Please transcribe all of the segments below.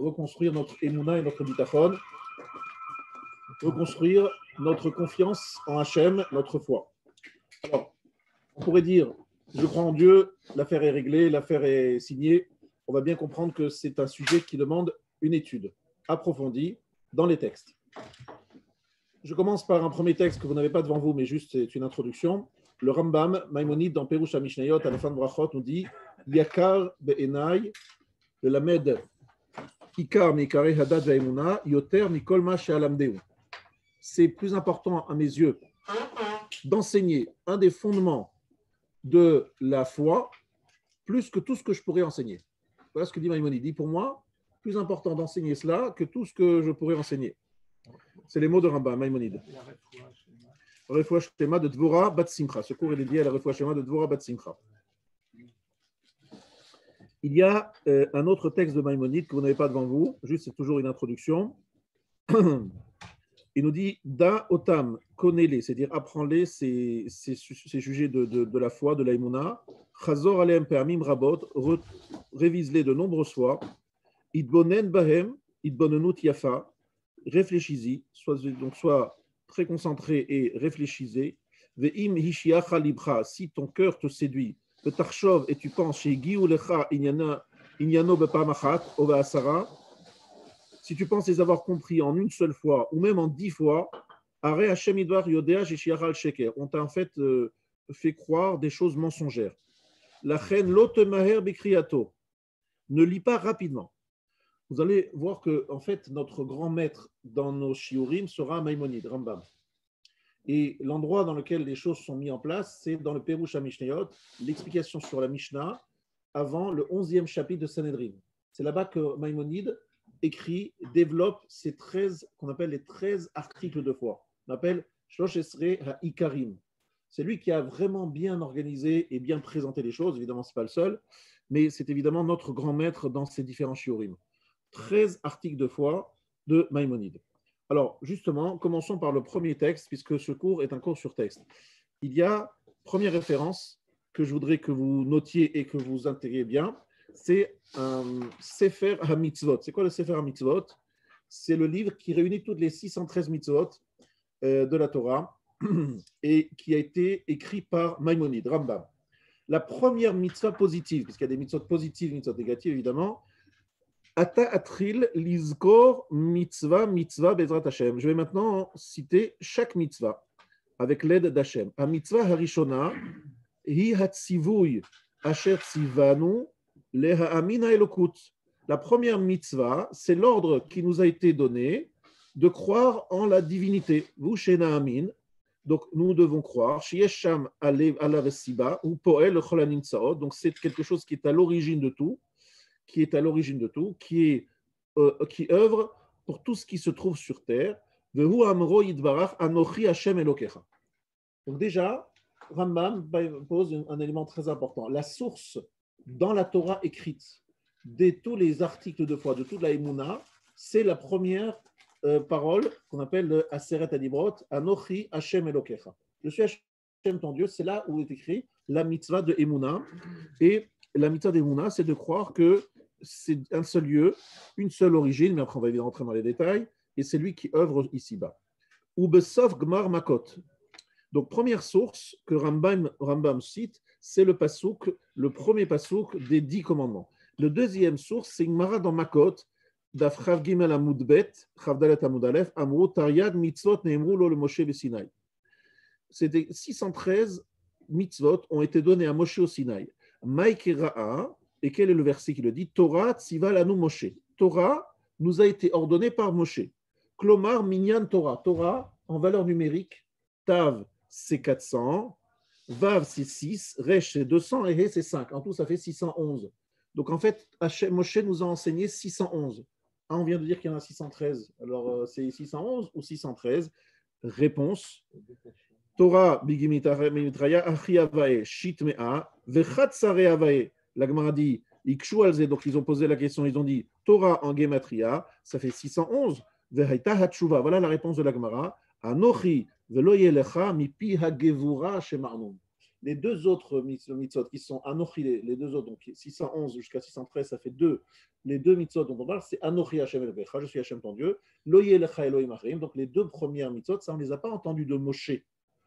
reconstruire notre émouna et notre bitachon, reconstruire notre confiance en Hachem, notre foi. Alors, on pourrait dire, je crois en Dieu, l'affaire est réglée, l'affaire est signée. On va bien comprendre que c'est un sujet qui demande une étude approfondie dans les textes. Je commence par un premier texte que vous n'avez pas devant vous, mais juste c'est une introduction. Le Rambam, Maïmonide, dans Perush HaMishnayot, à la fin de Brachot, nous dit Yakar be'enai, le Lamed, Ikar mikare hadad ve'emuna, yoter mikol ma she'alamdeu. C'est plus important à mes yeux d'enseigner un des fondements de la foi plus que tout ce que je pourrais enseigner. Voilà ce que dit Maïmonide. Il dit pour moi, plus important d'enseigner cela que tout ce que je pourrais enseigner. C'est les mots de Rambam, Maïmonide. Refoua Shema de Dvora Bat Simcha. Ce cours est dédié à la Refoua Shema de Dvora Bat Simcha. Il y a un autre texte de Maïmonide que vous n'avez pas devant vous, juste c'est toujours une introduction. Il nous dit Da Otam, connais-les, c'est-à-dire apprends-les ces sujets de la foi, de l'aïmouna. Chazor Aleem Permim Rabot, révise-les de nombreuses fois. Idbonen Bahem, Idbonenut Yafa, réfléchis-y, sois très concentré et réfléchis-y. Ve'im Hishiacha Libra, si ton cœur te séduit, Ve'tarshov, et tu penses chez Giu Lecha Inyano Bepamachat, Ova Asara. Si tu penses les avoir compris en une seule fois ou même en 10 fois, on t'a en fait fait croire des choses mensongères. La reine l'otemaher bekriato, ne lis pas rapidement. Vous allez voir que en fait notre grand maître dans nos shiurim sera Maïmonide, Rambam. Et l'endroit dans lequel les choses sont mises en place, c'est dans le Perush HaMishnayot, l'explication sur la Mishnah avant le 11e chapitre de Sanhedrin. C'est là-bas que Maïmonide écrit, développe ces 13, qu'on appelle les 13 articles de foi. On appelle Shlosh Esrei HaIkarim. C'est lui qui a vraiment bien organisé et bien présenté les choses. Évidemment, ce n'est pas le seul, mais c'est évidemment notre grand maître dans ces différents shiurim. 13 articles de foi de Maïmonide. Alors, justement, commençons par le premier texte, puisque ce cours est un cours sur texte. Il y a, première référence que je voudrais que vous notiez et que vous intégriez bien, c'est un Sefer HaMitzvot. C'est quoi le Sefer HaMitzvot? C'est le livre qui réunit toutes les 613 mitzvot de la Torah et qui a été écrit par Maïmonide, Rambam. La première mitzvah positive, puisqu'il y a des mitzvot positives et mitzvot négatives, évidemment, Ata Atril Lizkor Mitzvah Bezrat Hashem. Je vais maintenant citer chaque mitzvah avec l'aide d'Hashem. A mitzvah harishona hi hatzivui asher tzivanu leha amina elokut. La première mitzvah, c'est l'ordre qui nous a été donné de croire en la divinité. Vous shena amin. Donc nous devons croire. Shiesham alev alav siba ou poel cholanim tsaot. Donc c'est quelque chose qui est à l'origine de tout. Qui œuvre pour tout ce qui se trouve sur terre. Donc déjà, Rambam pose un élément très important. La source dans la Torah écrite de tous les articles de foi, de toute la Emouna, c'est la première parole qu'on appelle le Aseret Adibrot, Anochi Hashem Elokecha. Je suis Hashem ton Dieu, c'est là où est écrit la mitzvah de Emouna. Et la mitzvah d'Emouna, c'est de croire que c'est un seul lieu, une seule origine, mais après on va évidemment rentrer dans les détails, et c'est lui qui œuvre ici-bas. Ou Besof Gmar Makot. Donc, première source que Rambam cite, c'est le pasouk, le premier pasouk des 10 commandements. Le deuxième source, c'est Gmara dans Makot, Daf Chav Gimel Amud Bet, Chav Dalet Amud Aleph, Amru Taryag Mitzvot Neemru Lo le Moshe B'Sinaï. C'était 613 mitzvot ont été donnés à Moshe au Sinaï. Maïkera'a, et quel est le verset qui le dit? Torah tziva lanu Moshe. Torah nous a été ordonnée par Moshe. Klomar minyan Torah. Torah en valeur numérique. Tav c'est 400, Vav c'est 6, Resh c'est 200 et He c'est 5. En tout ça fait 611. Donc en fait Moshe nous a enseigné 611. Ah, on vient de dire qu'il y en a 613. Alors c'est 611 ou 613? Réponse. Torah bigimitraya achiavae shitmea vechatsare avae. La Gemara dit ikshu alze, donc ils ont posé la question, ils ont dit Torah en gematria, ça fait 611. Vehaita hatshuva. Voilà la réponse de la Gemara. Anochi velo yelecha mipi hagevura shemarnum. Les deux autres mitzvot qui sont Anochi, les deux autres, donc 611 jusqu'à 613, ça fait deux. Les deux mitzvot dont on parle, c'est Anochi Hashem Elokecha, je suis Hashem ton Dieu, Lo Yelecha Elohim Achim. Donc les deux premières mitzvot, ça on ne les a pas entendues de Moshe,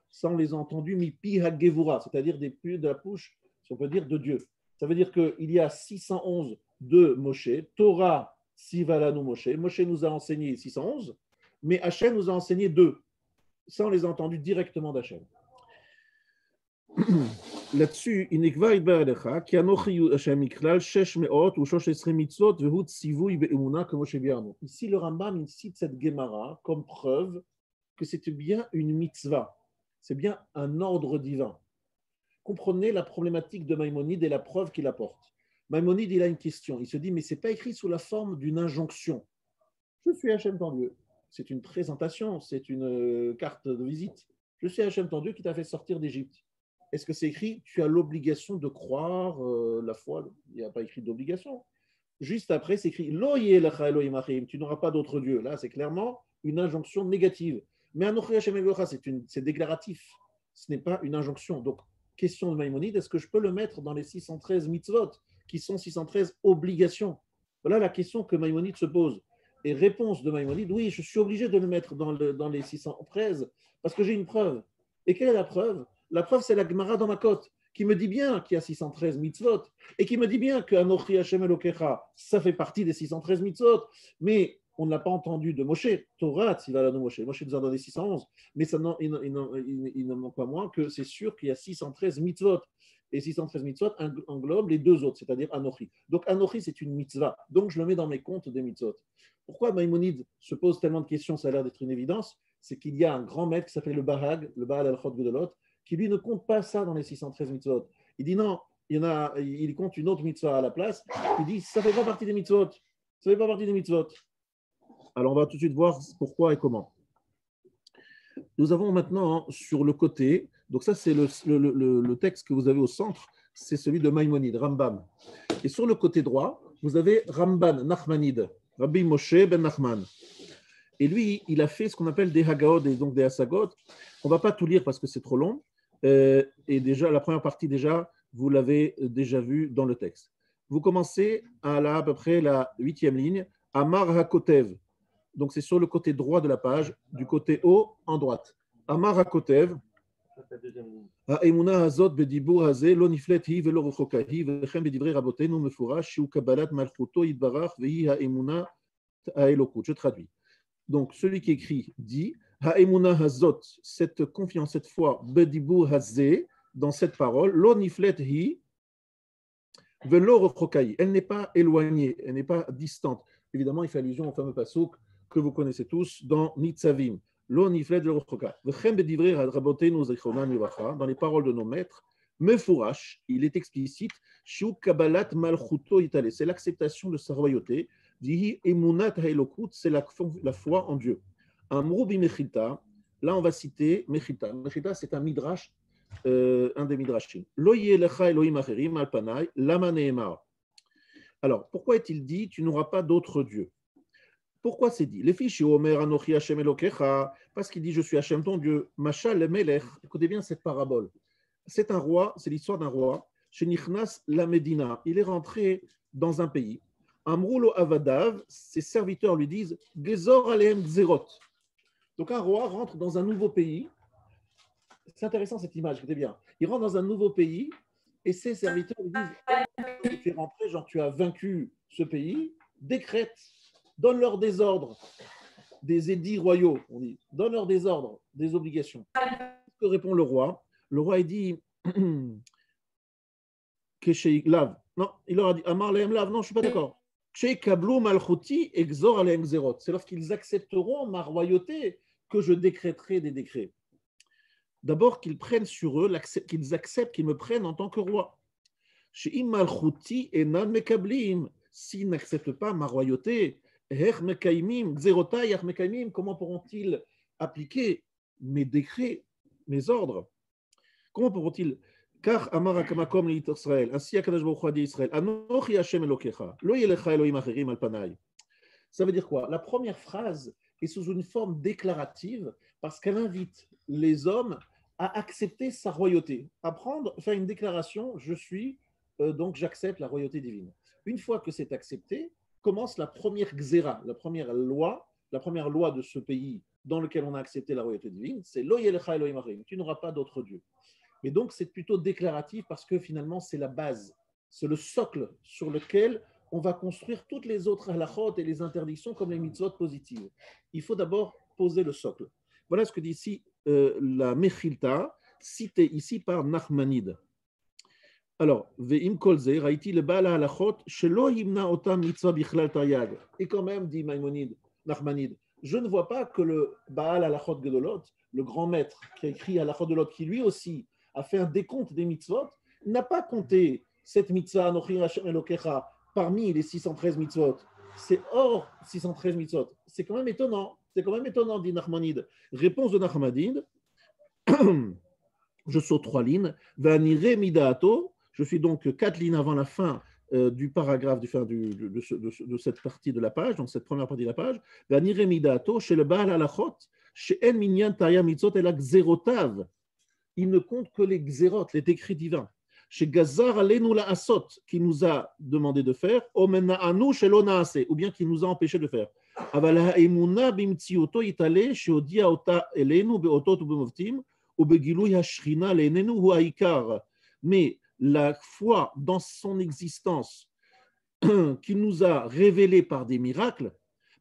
ça on les a entendues Mipi HaGevura, c'est-à-dire des plus de la bouche, si on peut dire, de Dieu. Ça veut dire qu'il y a 611 de Moshe, Torah Sivalanu Moshe. Moshe nous a enseigné 611, mais Hachem nous a enseigné deux. Ça, on les a entendus directement d'Hachem. Là-dessus, Inekva Idbar Elecha, Ki Anochi Hashem Iklal, Shesh Meot, ou Shosh Esrei Mitzvot, Vehut Sivui Be'emuna, comme Moshe Biarno. Ici, le Rambam cite cette Gemara comme preuve que c'est bien une mitzvah, c'est bien un ordre divin. Comprenez la problématique de Maïmonide et la preuve qu'il apporte. Maïmonide, il a une question. Il se dit, mais ce n'est pas écrit sous la forme d'une injonction. Je suis Hachem ton Dieu. C'est une présentation, c'est une carte de visite. Je suis Hachem ton Dieu qui t'a fait sortir d'Égypte. Est-ce que c'est écrit, tu as l'obligation de croire la foi? Il n'y a pas écrit d'obligation. Juste après, c'est écrit, Lo yelecha Elohim achim, tu n'auras pas d'autre Dieu. Là, c'est clairement une injonction négative. Mais Anochi Hashem Elokecha, c'est déclaratif. Ce n'est pas une injonction. Donc, question de Maïmonide, est-ce que je peux le mettre dans les 613 mitzvot, qui sont 613 obligations? Voilà la question que Maïmonide se pose. Et réponse de Maïmonide, oui, je suis obligé de le mettre dans les 613 parce que j'ai une preuve. Et quelle est la preuve? La preuve, c'est la Gemara dans Makot, qui me dit bien qu'il y a 613 mitzvot, et qui me dit bien que Anochi Hashem Elokecha, ça fait partie des 613 mitzvot, mais on ne l'a pas entendu de Moshe, Torah, Tzivalanu Moshe. Moshe nous a donné 611, mais ça, il ne manque pas moins que c'est sûr qu'il y a 613 mitzvot. Et 613 mitzvot englobent les deux autres, c'est-à-dire Anochi. Donc Anochi, c'est une mitzvah. Donc je le mets dans mes comptes des mitzvot. Pourquoi Maïmonide se pose tellement de questions? Ça a l'air d'être une évidence. C'est qu'il y a un grand maître qui s'appelle le Bahag, le Baal al-Chod Gedolot, qui lui ne compte pas ça dans les 613 mitzvot. Il dit non, il compte une autre mitzvah à la place. Il dit ça ne fait pas partie des mitzvot. Ça ne fait pas partie des mitzvot. Alors on va tout de suite voir pourquoi et comment. Nous avons maintenant sur le côté, donc ça c'est le texte que vous avez au centre, c'est celui de Maïmonide, Rambam. Et sur le côté droit, vous avez Ramban, Nachmanide, Rabbi Moshe ben Nachman. Et lui, il a fait ce qu'on appelle des Hagaot et donc des Hasagot. On ne va pas tout lire parce que c'est trop long. Et déjà, la première partie, déjà, vous l'avez déjà vu dans le texte. Vous commencez à peu près la 8e ligne, Amar HaKotev. Donc, c'est sur le côté droit de la page, du côté haut en droite. Amar HaKotev, Ha'emuna hazot bedibur hazeh lo niflet hi velo rechoka hi vechem bedivrei rabotenu mefurash shiu kabbalat malchuto yitbarach vehi ha'emuna ha'elokut. Je traduis. Donc, celui qui écrit dit Ha'emuna hazot, cette confiance, cette foi, bedibur hazeh, dans cette parole, lo niflet hi velo rechoka. Elle n'est pas éloignée, elle n'est pas distante. Évidemment, il fait allusion au fameux passouk que vous connaissez tous dans Nitzavim. Lo niflet velo rechoka. Vechem bedivrei rabotenu zechronam livracha, dans les paroles de nos maîtres, mefurash, il est explicite, shiu kabbalat malchuto yitale, c'est l'acceptation de sa royauté. Dihi emunat ha'elokut, c'est la foi en Dieu. Amrou bi mechita, là on va citer mechita. Mechita, c'est un midrash, un des midrashim. Lo yelecha Elohim acherim al panai, lama neemar. Alors, pourquoi est-il dit tu n'auras pas d'autre Dieu? Pourquoi c'est dit? Les fiches Omer Anochi Hashem Elokecha, parce qu'il dit je suis Hashem ton Dieu. Machal le Melech, écoutez bien cette parabole. C'est un roi, c'est l'histoire d'un roi. Chez Nichnas la Médina, il est rentré dans un pays. Amroulo Avadav, ses serviteurs lui disent Gezor Aleem Gzerot. Donc un roi rentre dans un nouveau pays. C'est intéressant cette image, écoutez bien. Il rentre dans un nouveau pays et ses serviteurs lui disent tu es rentré, genre tu as vaincu ce pays, décrète, donne-leur des ordres, des édits royaux, on dit, donne-leur des ordres, des obligations. Qu'est-ce que répond le roi? Le roi il dit Lav. Non, il leur a dit Amar Lehem Lav, non, je ne suis pas d'accord. C'est lorsqu'ils accepteront ma royauté que je décréterai des décrets. D'abord qu'ils prennent sur eux, qu'ils acceptent qu'ils me prennent en tant que roi. S'ils n'acceptent pas ma royauté, comment pourront-ils appliquer mes décrets, mes ordres? Comment pourront-ils? Car Amar Akamakom l'Israël, ainsi Akadosh Baruch Hu a dit Israël, Anochi Hashem Elokecha, lo yelecha Elohim acherim al panai. Ça veut dire quoi? La première phrase est sous une forme déclarative parce qu'elle invite les hommes à accepter sa royauté, à prendre, faire une déclaration, donc j'accepte la royauté divine. Une fois que c'est accepté, commence la première xéra, la première loi de ce pays dans lequel on a accepté la royauté divine, c'est Lo yelecha Elohim Acharim, tu n'auras pas d'autre Dieu. Mais donc c'est plutôt déclaratif parce que finalement c'est la base, c'est le socle sur lequel on va construire toutes les autres halachot et les interdictions comme les mitzvot positives. Il faut d'abord poser le socle. Voilà ce que dit ici la Mechilta, citée ici par Nachmanide. Alors, Ve'im kolze, raïti le Baal halachot, shelo himna otam mitzvah bichlal taryag. Et quand même, dit Nachmanide, je ne vois pas que le Baal halachot gedolot, le grand maître qui a écrit halachot gedolot, qui lui aussi a fait un décompte des mitzvot, n'a pas compté cette mitzvah, Anochi Hashem Elokecha, parmi les 613 mitzvot. C'est hors 613 mitzvot. C'est quand même étonnant. C'est quand même étonnant, dit Nachmanide. Réponse de Nachmanide. Je saute 3 lignes. Vanire midaato. Je suis donc 4 lignes avant la fin du paragraphe de cette partie de la page, donc cette première partie de la page. Vanire midaato chez le Baal halachot, chez En minyan taya mitzvot et la xérotav. Il ne compte que les xérot, les décrets divins. Chez Gazar alenu la asot, qui nous a demandé de faire, omena anu shelo naase, ou bien qui nous a empêché de faire. Aval ha'emuna bimtziuto itale sheodia ota elenu beotot ubemoftim ubegilui hashrina leenenu hu haikar. Mais la foi dans son existence, qui nous a révélé par des miracles,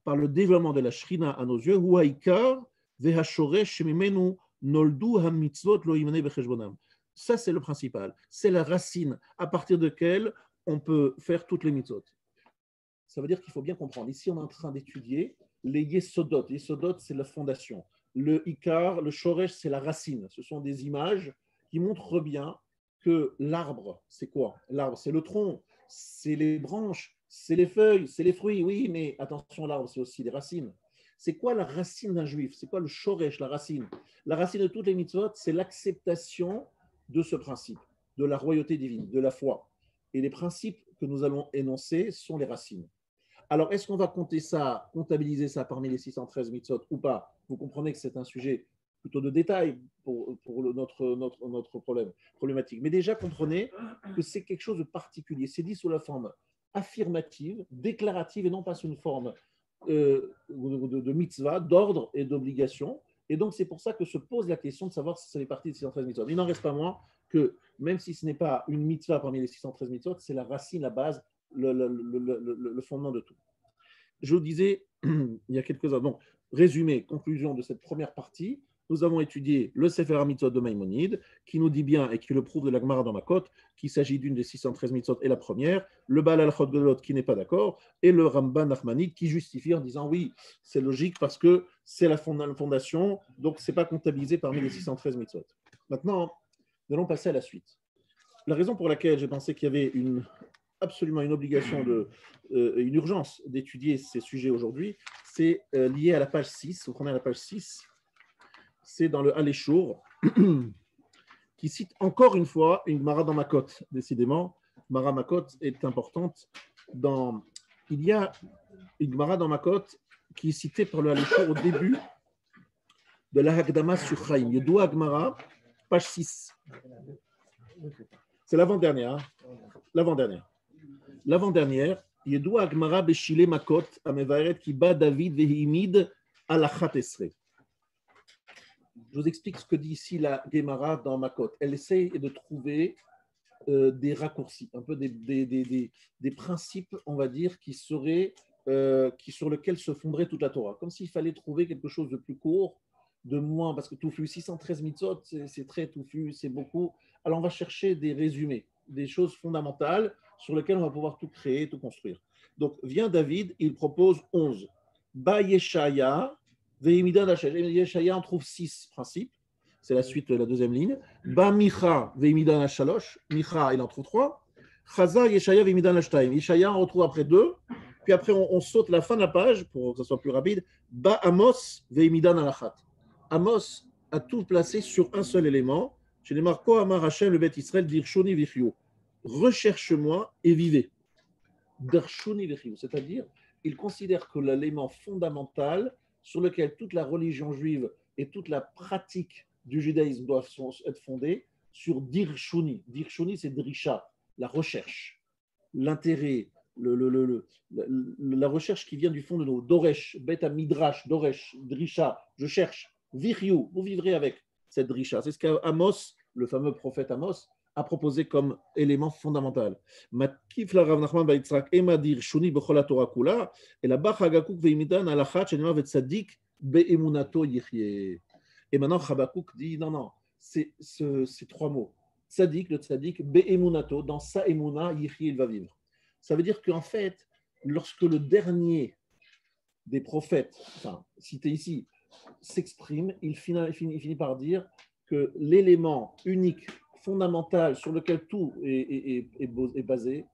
par le développement de la shrina à nos yeux, hu haikar vehashoresh shemimenu noldu hamitzvot lo imane becheshbonam. Ça, c'est le principal. C'est la racine à partir de laquelle on peut faire toutes les mitzvot. Ça veut dire qu'il faut bien comprendre. Ici, on est en train d'étudier les yesodot. Les yesodot, c'est la fondation. Le ikar, le shoresh, c'est la racine. Ce sont des images qui montrent bien que l'arbre, c'est quoi? L'arbre, c'est le tronc, c'est les branches, c'est les feuilles, c'est les fruits. Oui, mais attention, l'arbre, c'est aussi les racines. C'est quoi la racine d'un juif? C'est quoi le shoresh, la racine? La racine de toutes les mitzvot, c'est l'acceptation de ce principe, de la royauté divine, de la foi. Et les principes que nous allons énoncer sont les racines. Alors, est-ce qu'on va comptabiliser ça parmi les 613 mitzvot ou pas? Vous comprenez que c'est un sujet plutôt de détail pour notre problématique. Mais déjà, comprenez que c'est quelque chose de particulier. C'est dit sous la forme affirmative, déclarative, et non pas sous une forme de mitzvah, d'ordre et d'obligation. Et donc, c'est pour ça que se pose la question de savoir si ça fait partie des 613 mitzvot. Il n'en reste pas moins que, même si ce n'est pas une mitzvah parmi les 613 mitzvot, c'est la racine, la base, le fondement de tout. Je vous disais, il y a quelques années, donc, résumé, conclusion de cette première partie, nous avons étudié le Sefer HaMitzvot de Maïmonide, qui nous dit bien et qui le prouve de la Gemara dans Makot, qu'il s'agit d'une des 613 mitzvot et la première, le Baal Halachot Gedolot qui n'est pas d'accord, et le Ramban Nachmanide qui justifie en disant oui, c'est logique parce que c'est la fondation, donc ce n'est pas comptabilisé parmi les 613 mitzvot. Maintenant, nous allons passer à la suite. La raison pour laquelle j'ai pensé qu'il y avait absolument une obligation, une urgence d'étudier ces sujets aujourd'hui, c'est lié à la page 6. Vous prenez la page 6, c'est dans le Aléchour, qui cite encore une fois une Gemara dans Makot. Décidément, Gemara Makot est importante. Il y a une Gemara dans Makot qui est citée par le Aléchour au début de la Hakdama sur Chaim. Yedoua Gemara, page 6. C'est l'avant-dernière. L'avant-dernière, Yedoua Gemara Beshile Makot, Amevaret Kiba David Vehimid Alachat Esre. Je vous explique ce que dit ici la Gemara dans Makot. Elle essaye de trouver des raccourcis, un peu des principes, on va dire, sur lesquels se fonderait toute la Torah. Comme s'il fallait trouver quelque chose de plus court, de moins, parce que touffu, 613 mitzvot, c'est très touffu, c'est beaucoup. Alors on va chercher des résumés, des choses fondamentales sur lesquelles on va pouvoir tout créer, tout construire. Donc vient David, il propose 11. Ba Yeshaya, Vehimidan Hashem. Yeshaya, on trouve 6 principes. C'est la suite de la deuxième ligne. Ba Micha, Vehimidan Hashalosh. Micha, il en trouve 3. Chaza, Yeshaya, Vehimidan Hashtaim. Yeshaya, on retrouve après 2. Puis après, on saute la fin de la page pour que ce soit plus rapide. Ba Amos, Vehimidan Alachat. Amos a tout placé sur un seul élément. Chez les Marco Amar Hashem, le Beth Israël, Dirshoni Vichio. Recherche-moi et vivez. Dirshoni Vichio, c'est-à-dire, il considère que l'élément fondamental sur lequel toute la religion juive et toute la pratique du judaïsme doivent être fondées sur Dirshuni. Dirshuni, c'est Drisha, la recherche, l'intérêt, la recherche qui vient du fond de nous. Doresh, Bet Midrash, Doresh, Drisha, je cherche. Viryu, vous vivrez avec cette Drisha. C'est ce qu'Amos, le fameux prophète Amos, a proposé comme élément fondamental. Matkif la Rav Nachman ba Yitzhak ema dirshuni b'chol haTorah kula, et la bach hagakuk ve'imidan alachat shenema ve'tzadik be'emunato yichye. Et maintenant, Habakkuk dit non, non, c'est ces trois mots. Tzadik, le tzadik, be'emunato, dans sa emuna, yichye, il va vivre. Ça veut dire qu'en fait, lorsque le dernier des prophètes, enfin, cité ici, s'exprime, il finit par dire que l'élément unique, fondamental, sur lequel tout est basé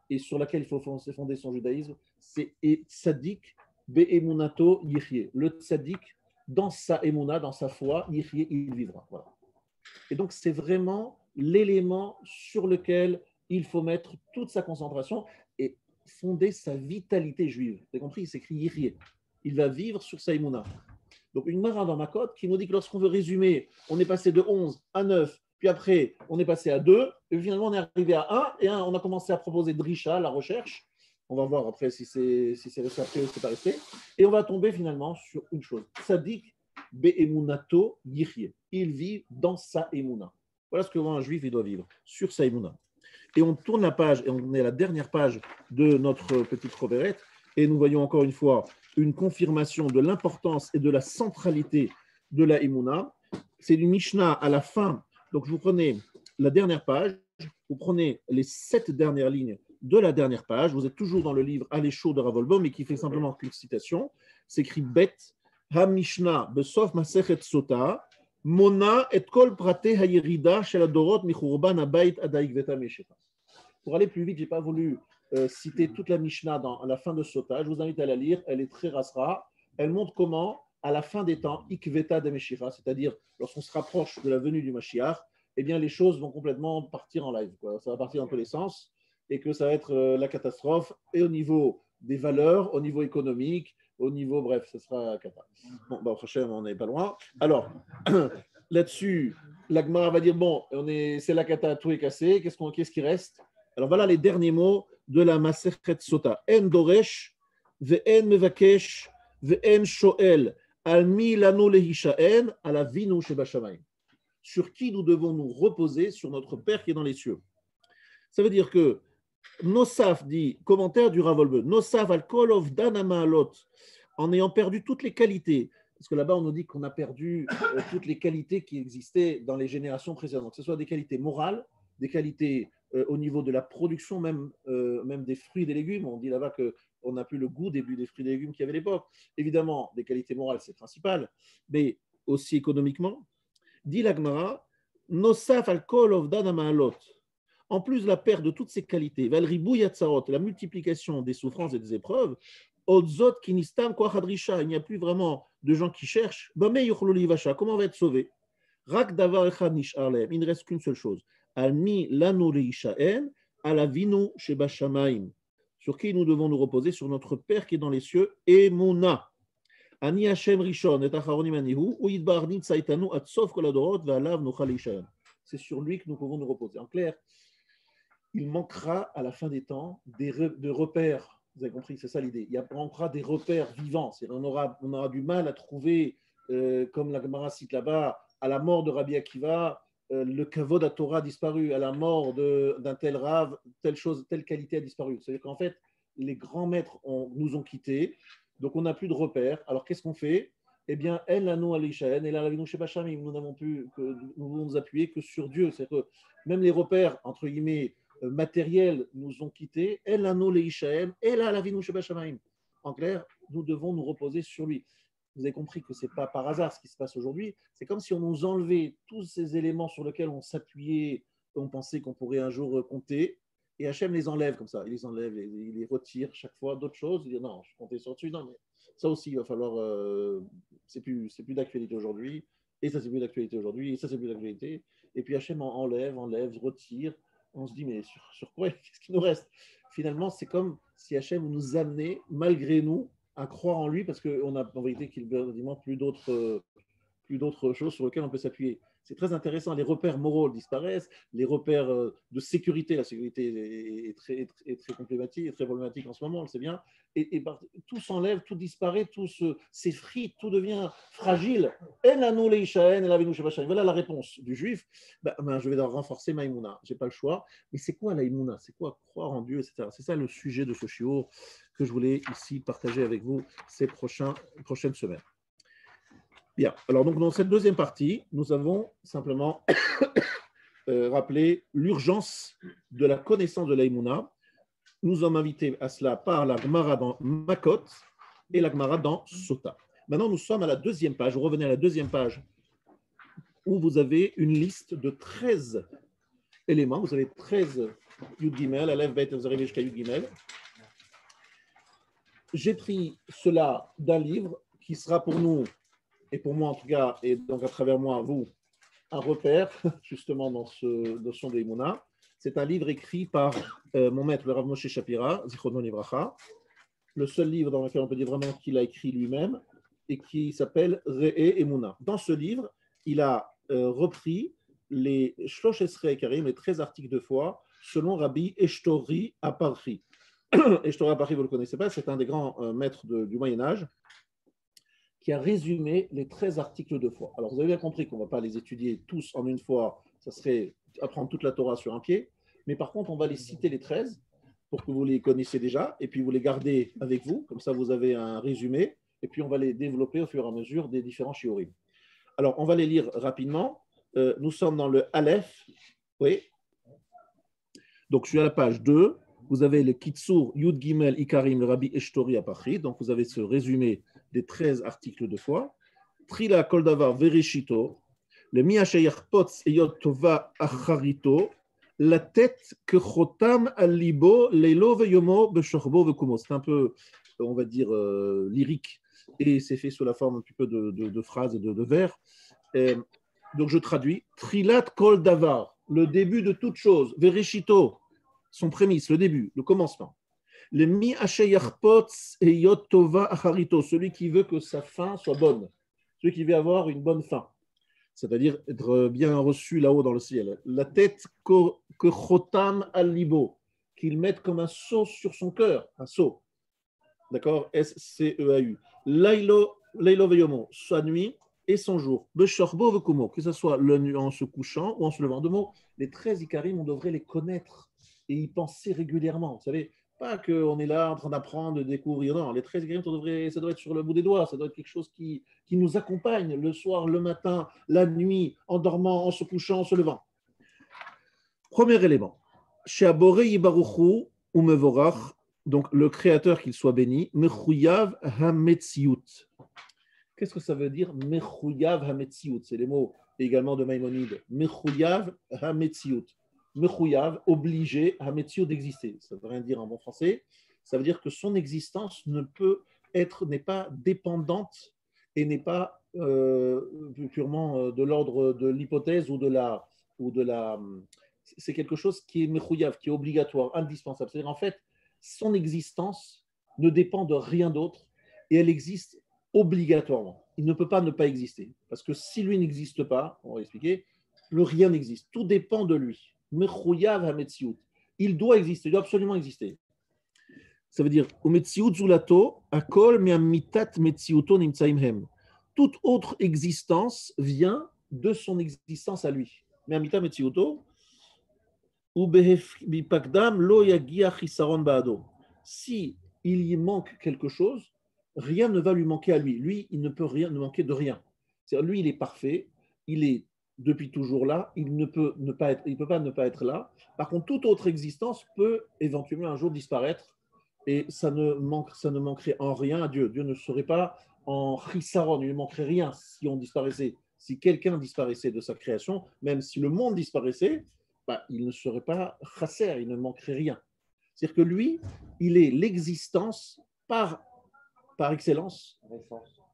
et sur lequel il faut fonder son judaïsme, c'est tzadik be'emunato yichye. Le tzadik, dans sa emuna, dans sa foi, yichye, il vivra. Voilà. Et donc, c'est vraiment l'élément sur lequel il faut mettre toute sa concentration et fonder sa vitalité juive. Vous avez compris, il s'écrit yichye. Il va vivre sur sa emuna. Donc, une mara dans ma cote qui nous dit que lorsqu'on veut résumer, on est passé de 11 à 9, puis après, on est passé à 2, et finalement, on est arrivé à 1, et on a commencé à proposer Drisha, la recherche. On va voir après si c'est resté après ou si c'est pas resté. Et on va tomber finalement sur une chose. Tzadik be'emunato yichye. Il vit dans sa emuna. Voilà ce que un juif il doit vivre, sur sa emuna. Et on tourne la page, et on est à la dernière page de notre petite Roverette, et nous voyons encore une fois une confirmation de l'importance et de la centralité de la emuna. C'est du Mishnah à la fin. Donc, vous prenez la dernière page, vous prenez les 7 dernières lignes de la dernière page. Vous êtes toujours dans le livre Alécho de Rav Wolbe, mais qui fait simplement qu'une citation. C'est écrit Bet ha-Mishnah besof masechet sota mona et kol prate hayirida shel adorot michurban habayit adaik veta meshecha. Pour aller plus vite, je n'ai pas voulu citer toute la Mishnah à la fin de Sota. Je vous invite à la lire. Elle est très rasra. Elle montre comment à la fin des temps, Ikveta de Meshicha, c'est-à-dire lorsqu'on se rapproche de la venue du Mashiach, eh bien les choses vont complètement partir en live. Quoi. Ça va partir dans tous les sens et que ça va être la catastrophe et au niveau des valeurs, au niveau économique, au niveau, bref, ce sera cata. Bon, bah, franchement, on n'est pas loin. Alors, là-dessus, la Gemara va dire, bon, c'est la cata, tout est cassé, qu'est-ce qui reste? Alors voilà les derniers mots de la Masechet Sota. En doresh, ve'en mevakesh, ve'en shoel. Almi lano lehishaen ala vinu shebashamayim. Sur qui nous devons nous reposer? Sur notre Père qui est dans les cieux. Ça veut dire que Nosaf dit, commentaire du Rav Wolbe, Nosaf al kol ovdan hamaalot, en ayant perdu toutes les qualités, parce que là-bas on nous dit qu'on a perdu toutes les qualités qui existaient dans les générations précédentes, que ce soit des qualités morales, des qualités au niveau de la production, même des fruits et des légumes. On dit là-bas que on n'a plus le goût des fruits et des légumes qu'il y avait à l'époque. Évidemment, des qualités morales, c'est principal, mais aussi économiquement. Dit la Gemara, Nosaf al kol ovdan hamaalot. En plus de la perte de toutes ces qualités, Valribou Yatzarot, la multiplication des souffrances et des épreuves, Odzot Kinistam Kwachadrisha, il n'y a plus vraiment de gens qui cherchent. Comment on va être sauvé? Rak Davar Echad Nisharlem, il ne reste qu'une seule chose. Almi Lanu Leishaen, Alavinu Sheba Shamaim. Sur qui nous devons nous reposer? Sur notre Père qui est dans les cieux, Emuna. Ani Hashem Rishon et Acharonim Anihu, Uidbar Nitzaitanu Atsof Koladorot, Valav Nochal Leishaen. C'est sur lui que nous pouvons nous reposer. En clair, il manquera à la fin des temps de repères. Vous avez compris, c'est ça l'idée. Il manquera des repères vivants. On aura du mal à trouver, comme la Gemara cite là-bas, à la mort de Rabbi Akiva, le kavod à Torah a disparu, à la mort d'un tel Rav, telle qualité a disparu. C'est-à-dire qu'en fait, les grands maîtres nous ont quittés, donc on n'a plus de repères. Alors qu'est-ce qu'on fait? Eh bien, elle a nous alishaen, elle a la vinu sheba shamim. Nous n'avons plus que nous appuyer que sur Dieu. C'est-à-dire que même les repères entre guillemets matériels nous ont quittés. El ano leishaen, el alavinu sheba shamayim. En clair, nous devons nous reposer sur lui. Vous avez compris que ce n'est pas par hasard ce qui se passe aujourd'hui. C'est comme si on nous enlevait tous ces éléments sur lesquels on s'appuyait, on pensait qu'on pourrait un jour compter. Et Hachem les enlève comme ça. Il les enlève, il les retire chaque fois d'autres choses. Il dit non, je comptais sur dessus. Non, mais ça aussi, il va falloir. C'est plus d'actualité aujourd'hui. Et ça, c'est plus d'actualité aujourd'hui. Et ça, c'est plus d'actualité. Et puis Hachem enlève, retire. On se dit, mais sur quoi? Qu'est-ce qui nous reste? Finalement, c'est comme si Hachem nous amenait, malgré nous, à croire en lui, parce qu'on a en vérité qu'il n'y a plus d'autres plus d'autres choses sur lesquelles on peut s'appuyer. C'est très intéressant. Les repères moraux disparaissent, les repères de sécurité, la sécurité est très problématique, est très problématique en ce moment, on le sait bien, tout s'enlève, tout disparaît, tout s'effrite, tout devient fragile. Voilà la réponse du juif. Je vais renforcer ma Emouna. Je n'ai pas le choix. Mais c'est quoi la Emouna? C'est quoi croire en Dieu, etc. C'est ça le sujet de ce shiur que je voulais ici partager avec vous ces prochaines semaines. Bien, alors donc dans cette deuxième partie, nous avons simplement rappelé l'urgence de la connaissance de la Emouna. Nous sommes invités à cela par la Gemara dans Makot et la Gemara dans Sota. Maintenant, nous sommes à la deuxième page. Vous revenez à la deuxième page où vous avez une liste de 13 éléments. Vous avez 13 Yud Gimel, Aleph, Bet, vous arrivez jusqu'à Yud Gimel. J'ai pris cela d'un livre qui sera pour nous, et pour moi en tout cas, et donc à travers moi, vous, un repère, justement dans ce notion de Emouna. C'est un livre écrit par mon maître, le Rav Moshe Shapira, Zichrono Livracha, le seul livre dans lequel on peut dire vraiment qu'il a écrit lui-même, et qui s'appelle Re'e Emouna. Dans ce livre, il a repris les Shlosh Esrei Karim, les 13 articles de foi, selon Rabbi Eshtori Aparchi. Eshtori Aparchi, vous ne le connaissez pas, c'est un des grands maîtres du Moyen-Âge, qui a résumé les 13 articles de foi. Alors, vous avez bien compris qu'on ne va pas les étudier tous en une fois, ça serait apprendre toute la Torah sur un pied, mais par contre, on va les citer les 13 pour que vous les connaissiez déjà, et puis vous les gardez avec vous, comme ça vous avez un résumé, et puis on va les développer au fur et à mesure des différents shiurim. Alors, on va les lire rapidement. Nous sommes dans le Aleph, oui. Donc, je suis à la page 2. Vous avez le Kitsur Yud Gimel Ikarim, le Rabbi Eshtori Apachri. Donc, vous avez ce résumé des 13 articles de foi. Trila Koldavar Verishito, le Miashayach Potz Eyot Tova Acharito, la tête que Chotam Alibo, Leilo Veyomo, Beshorbo Vekumo. C'est un peu, on va dire, lyrique, et c'est fait sous la forme un petit peu de phrases et de vers. Donc, je traduis. Trilat Koldavar, le début de toute chose. Verishito, son prémisse, le début, le commencement. Le mi hasheyachpotz et yotova acharito, celui qui veut que sa fin soit bonne, celui qui veut avoir une bonne fin, c'est-à-dire être bien reçu là-haut dans le ciel. La tête que chotam al libo, qu'il mette comme un sceau sur son cœur, un sceau. D'accord? S-C-E-A-U. Lailo veyomo, sa nuit et son jour. Beshorbo vekumo, que ce soit en se couchant ou en se levant. De mots, les 13 ikarim, on devrait les connaître et y penser régulièrement. Vous savez, pas qu'on est là en train d'apprendre, de découvrir. Non, les 13 ikarim, ça doit être sur le bout des doigts. Ça doit être quelque chose qui nous accompagne le soir, le matin, la nuit, en dormant, en se couchant, en se levant. Premier élément. She'abore yibaruchu umevorach, donc le Créateur qu'il soit béni, Mechouyav hametziut. Qu'est-ce que ça veut dire Mechouyav hametziut? C'est les mots également de Maïmonide. Mechouyav hametziut. Mechouyav, obligé, hametziut d'exister. Ça ne veut rien dire en bon français. Ça veut dire que son existence n'est pas dépendante et n'est pas purement de l'ordre de l'hypothèse ou de la. C'est quelque chose qui est mechouyav, qui est obligatoire, indispensable. C'est-à-dire en fait, son existence ne dépend de rien d'autre et elle existe obligatoirement. Il ne peut pas ne pas exister. Parce que si lui n'existe pas, on va expliquer, le rien n'existe. Tout dépend de lui. Mechouyav hametziut. Il doit exister, il doit absolument exister. Ça veut dire umetziut zulato akol me'amitat metziuto nimtsaim hem. Toute autre existence vient de son existence à lui. Me'amita metziuto si il y manque quelque chose, rien ne va lui manquer à lui. Lui, il ne peut rien ne manquer de rien. C'est-à-dire, lui, il est parfait, il est depuis toujours là, il ne peut pas ne pas être là. Par contre, toute autre existence peut éventuellement un jour disparaître et ça ne manquerait en rien à Dieu. Dieu ne serait pas en chisaron, il ne manquerait rien si on disparaissait. Si quelqu'un disparaissait de sa création, même si le monde disparaissait, il ne serait pas chasser, il ne manquerait rien. C'est-à-dire que lui, il est l'existence par excellence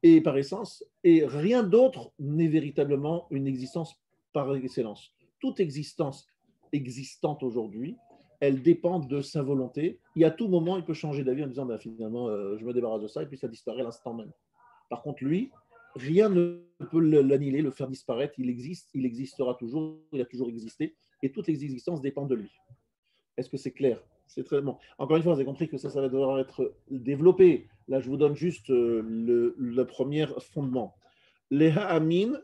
et par essence, et rien d'autre n'est véritablement une existence par excellence. Toute existence existante aujourd'hui, elle dépend de sa volonté, et à tout moment, il peut changer d'avis en disant finalement, je me débarrasse de ça, et puis ça disparaît à l'instant même. Par contre, lui, rien ne peut l'annihiler, le faire disparaître. Il existe, il existera toujours, il a toujours existé, et toute l'existence dépend de lui. Est-ce que c'est clair? C'est très bon. Encore une fois, vous avez compris que ça va devoir être développé. Là, je vous donne juste le premier fondement. Leha Amin,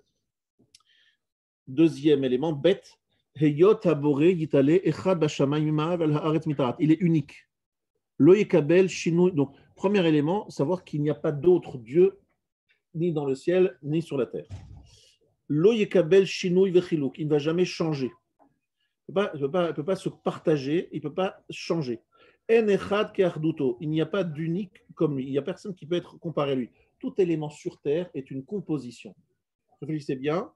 deuxième élément, Bet, Heyot Abore Yitale Echad Bashamayim Vel Haaretz Mitarat. Il est unique. Lo Yekabel Shinui. Donc, premier élément, savoir qu'il n'y a pas d'autre Dieu ni dans le ciel, ni sur la terre. Lo Yekabel Shinui Vechiluk. Il ne va jamais changer. Il ne peut pas se partager, il ne peut pas changer. En Echad Ke'achduto. Il n'y a pas d'unique comme lui. Il n'y a personne qui peut être comparé à lui. Tout élément sur terre est une composition. Réfléchissez bien.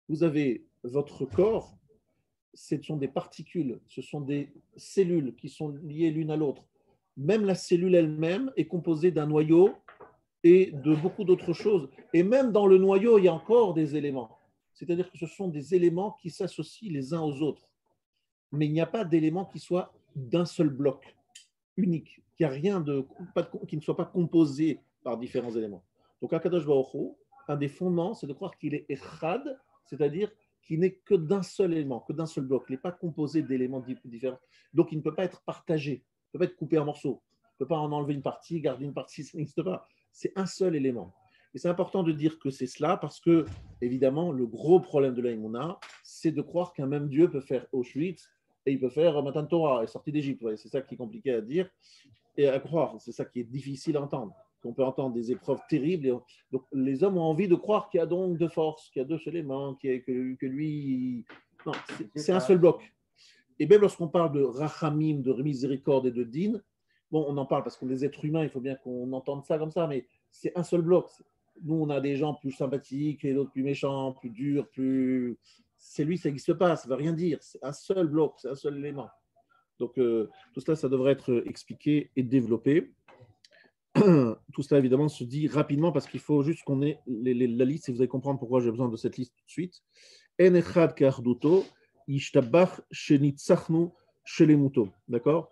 Vous avez votre corps, ce sont des particules, ce sont des cellules qui sont liées l'une à l'autre. Même la cellule elle-même est composée d'un noyau et de beaucoup d'autres choses. Et même dans le noyau, il y a encore des éléments. C'est-à-dire que ce sont des éléments qui s'associent les uns aux autres. Mais il n'y a pas d'éléments qui soient d'un seul bloc, unique, qu'il n'y a rien qui ne soit pas composé par différents éléments. Donc, Akadosh Baruch Hu, un des fondements, c'est de croire qu'il est echad, c'est-à-dire qu'il n'est que d'un seul élément, que d'un seul bloc. Il n'est pas composé d'éléments différents. Donc, il ne peut pas être partagé, il ne peut pas être coupé en morceaux. Il ne peut pas en enlever une partie, garder une partie, ça n'existe pas. C'est un seul élément. Et c'est important de dire que c'est cela parce que, évidemment, le gros problème de l'Aïmouna, c'est de croire qu'un même Dieu peut faire Auschwitz et il peut faire Matan Torah, et sortie d'Égypte. Ouais, c'est ça qui est compliqué à dire et à croire. C'est ça qui est difficile à entendre. On peut entendre des épreuves terribles. Donc, les hommes ont envie de croire qu'il y a donc de force, qu'il y a deux éléments, que lui. Non, c'est un seul bloc. Et même lorsqu'on parle de rachamim, de miséricorde et de din, bon, on en parle parce qu'on est des êtres humains, il faut bien qu'on entende ça comme ça, mais c'est un seul bloc. Nous, on a des gens plus sympathiques et d'autres plus méchants, plus durs, plus. C'est lui, ça n'existe pas, ça ne veut rien dire. C'est un seul bloc, c'est un seul élément. Donc, tout cela, ça devrait être expliqué et développé. Tout cela, évidemment, se dit rapidement parce qu'il faut juste qu'on ait la liste et vous allez comprendre pourquoi j'ai besoin de cette liste tout de suite. En echad ke'achduto, yishtabach shenitzachnu shelemuto. D'accord?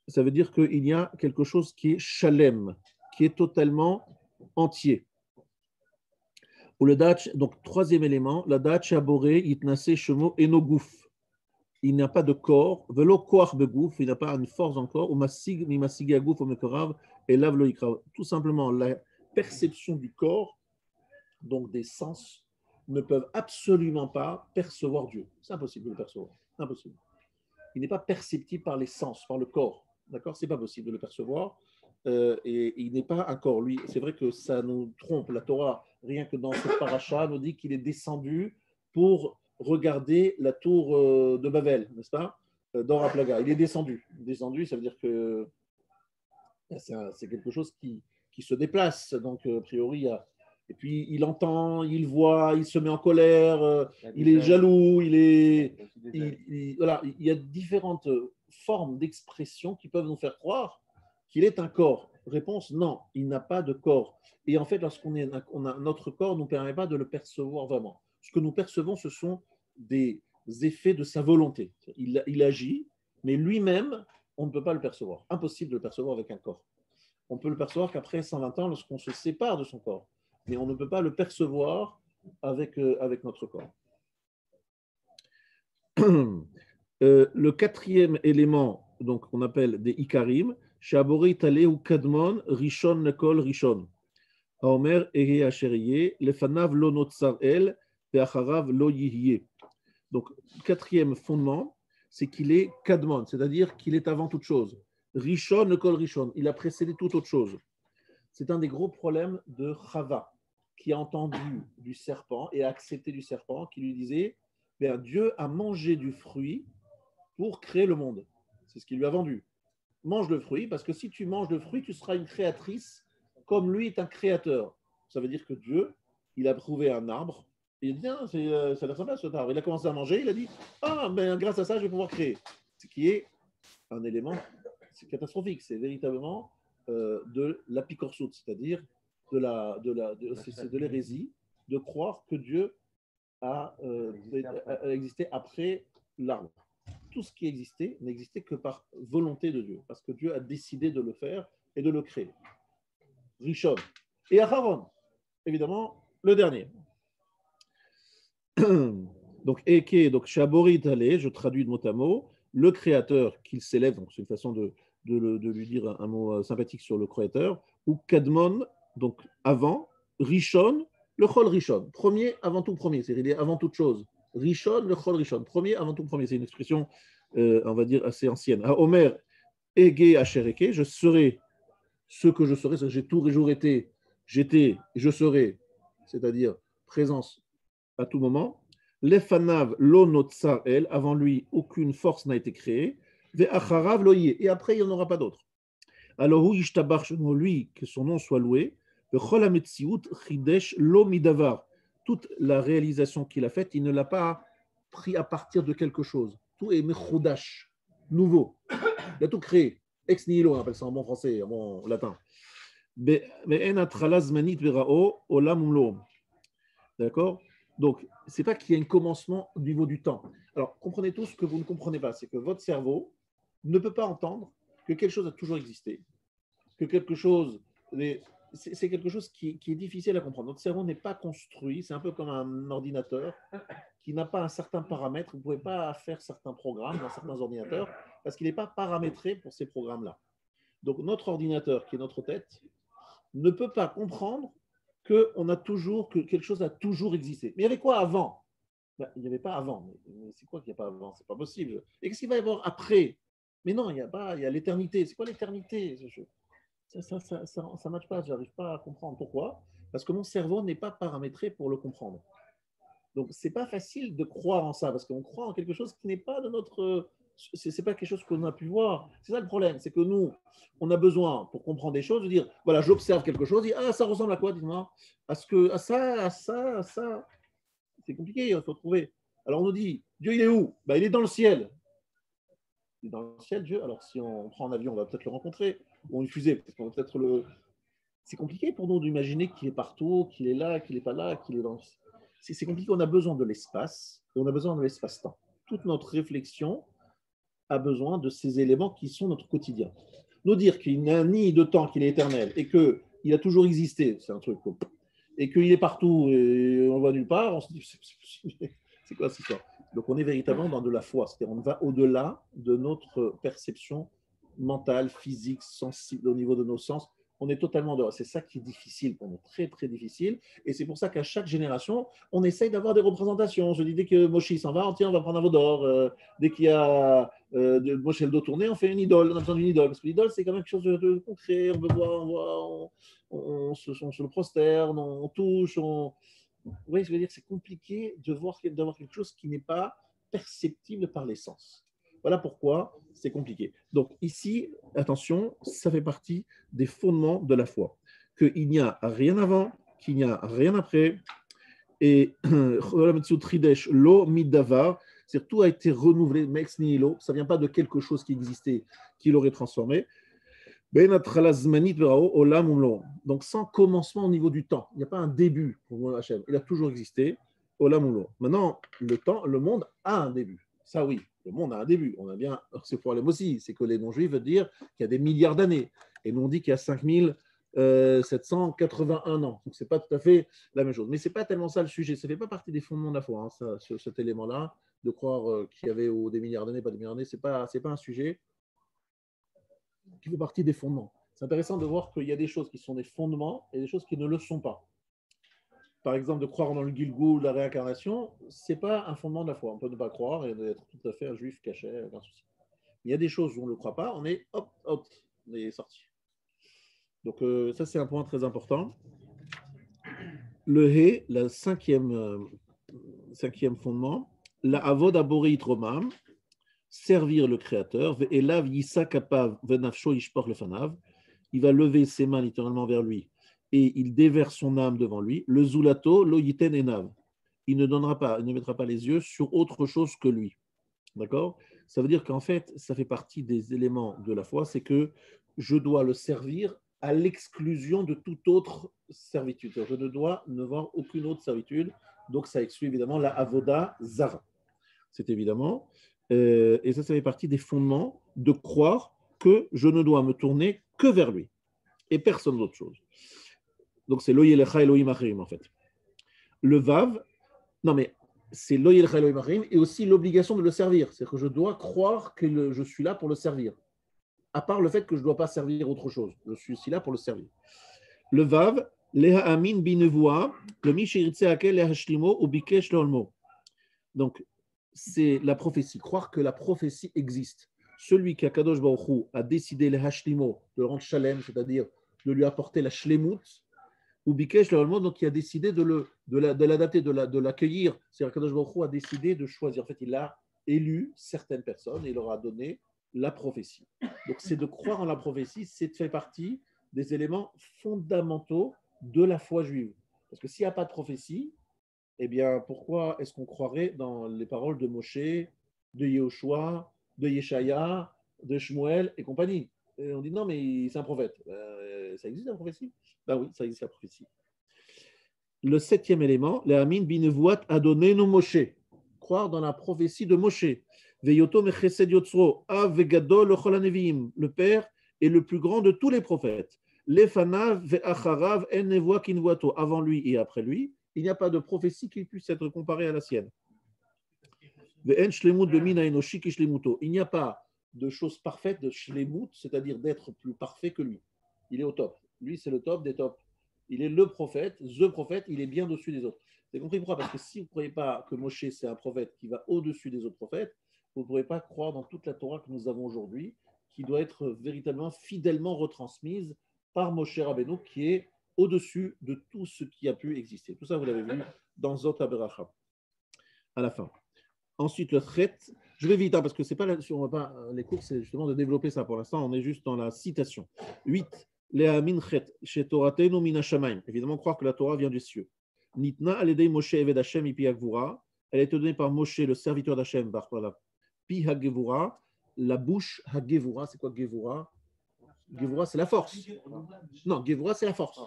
Ça veut dire qu'il y a quelque chose qui est shalem, qui est totalement entier. Ou le dach, donc, troisième élément, la dach aboré yitnase shemo enogouf. Il n'a pas de corps, velo koach begouf, il n'a pas une force encore, ou masig mi masigi agouf au mekorav, et lav lo ikrav. Tout simplement, la perception du corps, donc des sens, ne peuvent absolument pas percevoir Dieu. C'est impossible de le percevoir. Impossible. Il n'est pas perceptible par les sens, par le corps. D'accord? C'est pas possible de le percevoir. Et il n'est pas un corps. Lui, c'est vrai que ça nous trompe. La Torah, rien que dans cette paracha, nous dit qu'il est descendu pour regarder la tour de Babel, n'est-ce pas? Dans Raplaga. Il est descendu. Descendu, ça veut dire que c'est quelque chose qui se déplace. Donc, a priori, et puis il entend, il voit, il se met en colère, il est jaloux, voilà, il y a différentes formes d'expression qui peuvent nous faire croire qu'il est un corps. Réponse, non, il n'a pas de corps. Et en fait, notre corps ne nous permet pas de le percevoir vraiment. Ce que nous percevons, ce sont des effets de sa volonté. Il agit, mais lui-même, on ne peut pas le percevoir. Impossible de le percevoir avec un corps. On peut le percevoir qu'après 120 ans, lorsqu'on se sépare de son corps. Mais on ne peut pas le percevoir avec notre corps. Le quatrième élément, donc on appelle des ikarim, Shabori Tale ou Kadmon, Rishon Nekol Rishon. Aomer Ehe Asheriye, Lefanav Lo Notsar El, Peacharav Lo Yihye. Donc, quatrième fondement, c'est qu'il est Kadmon, c'est-à-dire qu'il est avant toute chose. Rishon Nekol Rishon, il a précédé toute autre chose. C'est un des gros problèmes de Chava, qui a entendu du serpent et a accepté du serpent, qui lui disait bien, Dieu a mangé du fruit pour créer le monde. C'est ce qu'il lui a vendu. Mange le fruit, parce que si tu manges le fruit, tu seras une créatrice, comme lui est un créateur. Ça veut dire que Dieu, il a trouvé un arbre, et il a dit, ça a l'air sympa cet arbre. Il a commencé à manger, il a dit, ben, grâce à ça, je vais pouvoir créer. Ce qui est un élément, c'est catastrophique, c'est véritablement de l'apicorsut, c'est-à-dire de l'hérésie, de croire que Dieu a existé après l'arbre. Tout ce qui existait n'existait que par volonté de Dieu, parce que Dieu a décidé de le faire et de le créer. Rishon et Aharon, évidemment, Le dernier. Donc, Eke, donc Shaborit Ale, je traduis de mot à mot, le créateur qu'il s'élève, donc c'est une façon de lui dire un mot sympathique sur le créateur, ou Kadmon, donc avant, Rishon, le Chol Rishon, premier avant tout premier, c'est-à-dire il est avant toute chose. Rishon, le Chol Rishon, premier avant tout premier, c'est une expression, on va dire, assez ancienne. À Omer, Ege Asher Eke, je serai ce que je serai, c'est-à-dire j'ai toujours été, j'étais, je serai, c'est-à-dire présence à tout moment. Lefanav lo notsar el, avant lui, aucune force n'a été créée. Ve'acharav lo yeh, et après, il n'y en aura pas d'autre. Alors, hu yishtabach shemo, lui, que son nom soit loué. Vechol hametziut chidesh lo midavar. Toute la réalisation qu'il a faite, il ne l'a pas pris à partir de quelque chose. Tout est mechodash, nouveau. Il a tout créé. Ex nihilo, on appelle ça en bon français, en bon latin. Ve'en atrala zmanit verao olam umlo. D'accord? Donc, ce n'est pas qu'il y a un commencement au niveau du temps. Alors, comprenez tous ce que vous ne comprenez pas, c'est que votre cerveau ne peut pas entendre que quelque chose a toujours existé, que quelque chose, c'est quelque chose qui est difficile à comprendre. Notre cerveau n'est pas construit, c'est un peu comme un ordinateur qui n'a pas un certain paramètre. Vous ne pouvez pas faire certains programmes dans certains ordinateurs parce qu'il n'est pas paramétré pour ces programmes-là. Donc, notre ordinateur, qui est notre tête, ne peut pas comprendre que quelque chose a toujours existé. Mais il y avait quoi avant? Il n'y avait pas avant. Mais c'est quoi qu'il n'y a pas avant? C'est pas possible. Et qu'est-ce qu'il va y avoir après? Mais non, il y a pas, il y a l'éternité. C'est quoi l'éternité? Ça marche pas. Je n'arrive pas à comprendre. Pourquoi? Parce que mon cerveau n'est pas paramétré pour le comprendre. Donc, c'est pas facile de croire en ça, parce qu'on croit en quelque chose qui n'est pas de notre. C'est pas quelque chose qu'on a pu voir. C'est ça le problème, c'est que nous, on a besoin, pour comprendre des choses, de dire voilà, j'observe quelque chose, et, ah, ça ressemble à quoi, dis-moi? À ça, à ça, à ça. C'est compliqué, il faut trouver. Alors, on nous dit Dieu, il est où? Ben, il est dans le ciel. Il est dans le ciel, Dieu. Alors, si on prend un avion, on va peut-être le rencontrer, ou une fusée, peut-être qu'on va peut-être le. C'est compliqué pour nous d'imaginer qu'il est partout, qu'il est là, qu'il n'est pas là, qu'il est dans. C'est compliqué, on a besoin de l'espace et on a besoin de l'espace-temps. Toute notre réflexion a besoin de ces éléments qui sont notre quotidien. Nous dire qu'il n'a ni de temps, qu'il est éternel et qu'il a toujours existé, c'est un truc, et qu'il est partout et on ne va nulle part, on se dit c'est quoi cette histoire? Donc on est véritablement dans de la foi, c'est-à-dire on va au-delà de notre perception mentale, physique, sensible au niveau de nos sens. On est totalement dehors. C'est ça qui est difficile pour nous, très très difficile. Et c'est pour ça qu'à chaque génération, on essaye d'avoir des représentations. Je dis dès que Moshe s'en va, tiens, on va prendre un veau d'or. Dès qu'il y a Moshe le dos tourné, on fait une idole. On a besoin d'une idole. Parce que l'idole, c'est quand même quelque chose de concret. On veut voir, on se le prosterne, on touche. Vous voyez, je veux dire, c'est compliqué d'avoir quelque chose qui n'est pas perceptible par les sens. Voilà pourquoi c'est compliqué. Donc ici, attention, ça fait partie des fondements de la foi. Qu'il n'y a rien avant, qu'il n'y a rien après. Et lo midavar, c'est-à-dire tout a été renouvelé, mex nihilo, ça ne vient pas de quelque chose qui existait, qui l'aurait transformé. Donc sans commencement au niveau du temps. Il n'y a pas un début pour Hachem. Il a toujours existé. Maintenant, le monde a un début. Ça oui, le monde a un début. On a bien ce problème aussi, c'est que les non-juifs veulent dire qu'il y a des milliards d'années. Et nous on dit qu'il y a 5781 ans. Donc ce n'est pas tout à fait la même chose. Mais ce n'est pas tellement ça le sujet. Ça ne fait pas partie des fondements de la foi, hein, cet élément-là, de croire qu'il y avait des milliards d'années, pas des milliards d'années. Ce n'est pas un sujet qui fait partie des fondements. C'est intéressant de voir qu'il y a des choses qui sont des fondements et des choses qui ne le sont pas. Par exemple, de croire dans le Gilgul, la réincarnation, ce n'est pas un fondement de la foi. On peut ne pas croire et être tout à fait un juif caché, aucun souci. Il y a des choses où on ne le croit pas, on est on est sorti. Donc ça, c'est un point très important. Le He, le cinquième fondement, la Avod Aborit Romam, servir le Créateur, Ve'elav Yisa Kapav Venafsho Ishpor Lefanav, il va lever ses mains littéralement vers lui et il déverse son âme devant lui. Le Zulato Lo Yiten Enav, il ne mettra pas les yeux sur autre chose que lui. D'accord? Ça veut dire qu'en fait, ça fait partie des éléments de la foi, c'est que je dois le servir à l'exclusion de toute autre servitude. Je ne dois ne voir aucune autre servitude. Donc ça exclut évidemment la Avoda Zara. C'est évidemment. Et ça fait partie des fondements de croire que je ne dois me tourner que vers lui et personne d'autre chose. Donc c'est Lo Yelecha Elohim Acherim en fait. Le Vav, non mais c'est lo yelcha Elohim achim et aussi l'obligation de le servir. C'est-à-dire que je dois croire que je suis là pour le servir. À part le fait que je ne dois pas servir autre chose. Je suis aussi là pour le servir. Le Vav, Leha Amin Binevoa, le Mishiritse Akel Lehashlimo ou Bikesh Lolmo. Donc, c'est la prophétie. Croire que la prophétie existe. Celui qui, Kadosh Baruch Hu, a décidé Lehashlimo, de le rendre shalem, c'est-à-dire de lui apporter la shlemut, ou Bikesh Lolmo, donc qui a décidé de l'adapter, de l'accueillir. C'est-à-dire que Kadosh Baruch Hu a décidé de choisir. En fait, il a élu certaines personnes et il leur a donné la prophétie. Donc, c'est de croire en la prophétie, c'est de faire partie des éléments fondamentaux de la foi juive. Parce que s'il n'y a pas de prophétie, eh bien, pourquoi est-ce qu'on croirait dans les paroles de Moshe, de Yehoshua, de Yeshaya, de Shmuel et compagnie? Et on dit non, mais c'est un prophète. Ça existe la prophétie? Ben oui, ça existe la prophétie. Le septième élément, le Amin binevuat adonenu Moshe. Croire dans la prophétie de Moshe. Veyoto mechesed yotzro, av vegadol lechol hanevim. Le Père est le plus grand de tous les prophètes. Lefanav ve'acharav en nevoa kinvoato. Avant lui et après lui, il n'y a pas de prophétie qui puisse être comparée à la sienne. Ve'en shlemut bemina enoshi ki shlemuto. Il n'y a pas de chose parfaite, de shlemut, c'est-à-dire d'être plus parfait que lui. Il est au top. Lui, c'est le top des tops. Il est le prophète, il est bien au-dessus des autres. Vous avez compris pourquoi? Parce que si vous ne croyez pas que Moshe, c'est un prophète qui va au-dessus des autres prophètes, vous ne pourrez pas croire dans toute la Torah que nous avons aujourd'hui, qui doit être véritablement, fidèlement retransmise par Moshe Rabbeinu, qui est au-dessus de tout ce qui a pu exister. Tout ça, vous l'avez vu dans Zot HaBeracha, à la fin. Ensuite, le chet, je vais vite, parce que c'est pas là-dessus, on va pas, les cours, c'est justement de développer ça. Pour l'instant, on est juste dans la citation. 8. Évidemment, croire que la Torah vient du cieux. Nitna aledei Moshe Eved Hashem ipi Hagvura. Elle est donnée par Moshe, le serviteur d'Hashem, par la pi Hagevura, la bouche Hagevura. C'est quoi Gevura? Gevura, c'est la force. Non, Gevura, c'est la force.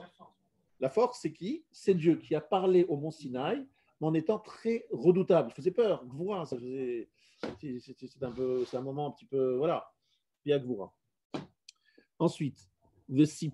La force, c'est qui? C'est Dieu qui a parlé au mont Sinaï, mais en étant très redoutable. Il faisait peur. Gevura, ça faisait. C'est un moment un petit peu. Voilà. Pi Hagvura. Ensuite. Les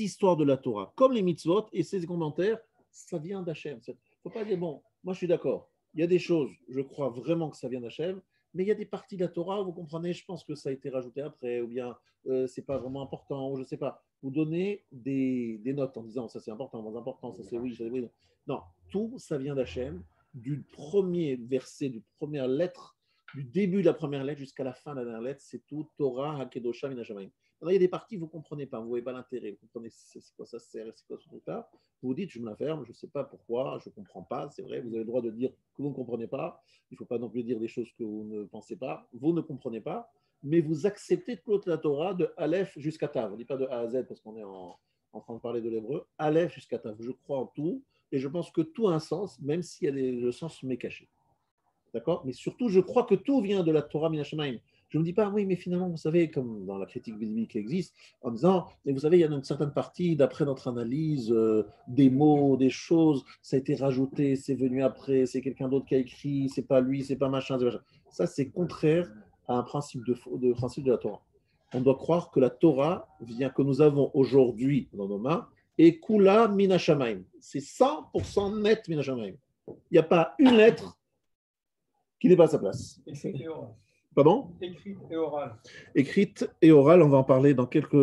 histoires de la Torah, comme les mitzvot et ses commentaires, ça vient d'Hachem. Il ne faut pas dire, bon, moi je suis d'accord, il y a des choses, je crois vraiment que ça vient d'Hachem, mais il y a des parties de la Torah, vous comprenez, je pense que ça a été rajouté après, ou bien ce n'est pas vraiment important, ou je ne sais pas. Vous donnez des notes en disant, ça c'est important, moins important, ça c'est oui, ça c'est oui. Non, tout ça vient d'Hachem, du premier verset, du première lettre, du début de la première lettre jusqu'à la fin de la dernière lettre, c'est tout Torah, Hakedosha, Minashamayim. Alors, il y a des parties vous ne comprenez pas, vous ne voyez pas l'intérêt, vous comprenez c'est quoi ça sert, c'est quoi ce truc-là. Vous vous dites, je me la ferme, je ne sais pas pourquoi, je ne comprends pas, c'est vrai, vous avez le droit de dire que vous ne comprenez pas, il ne faut pas non plus dire des choses que vous ne pensez pas, vous ne comprenez pas, mais vous acceptez toute la Torah de Aleph jusqu'à Tav. On ne dit pas de A à Z parce qu'on est en train de parler de l'hébreu, Aleph jusqu'à Tav. Je crois en tout et je pense que tout a un sens, même si le sens m'est caché. D'accord? Mais surtout, je crois que tout vient de la Torah Minashamayim. Je ne me dis pas, oui, mais finalement, vous savez, comme dans la critique biblique qui existe, en disant, mais vous savez, il y a une certaine partie, d'après notre analyse, des mots, des choses, ça a été rajouté, c'est venu après, c'est quelqu'un d'autre qui a écrit, c'est pas lui, c'est pas machin, c'est machin. Ça, c'est contraire à un principe principe de la Torah. On doit croire que la Torah vient, que nous avons aujourd'hui dans nos mains, et Kula Minashamayim. C'est 100% net Minashamayim. Il n'y a pas une lettre qui n'est pas à sa place. Écrite et orale. Pardon? Écrite et orale. Écrite et orale, on va en parler dans quelques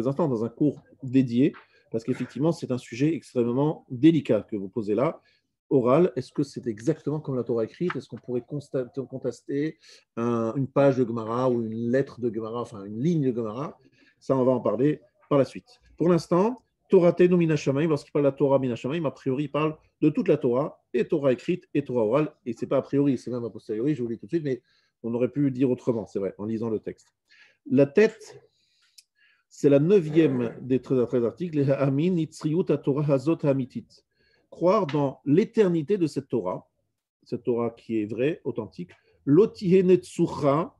instants, dans un cours dédié, parce qu'effectivement, c'est un sujet extrêmement délicat que vous posez là. Oral, est-ce que c'est exactement comme la Torah écrite? Est-ce qu'on pourrait contester une page de Gemara ou une lettre de Gemara, enfin une ligne de Gemara? Ça, on va en parler par la suite. Pour l'instant, Torah Tenu Minashamayim, lorsqu'il parle de la Torah Minashamayim, a priori, il parle de toute la Torah, et Torah écrite et Torah orale, et ce n'est pas a priori, c'est même a posteriori, je vous le dis tout de suite, mais on aurait pu dire autrement, c'est vrai, en lisant le texte. La tête, c'est la 9e des 13 articles, les Ha'amin, Nitzriyut, Torah Hazot Hamitit. Croire dans l'éternité de cette Torah qui est vraie, authentique, Lotihenetsucha,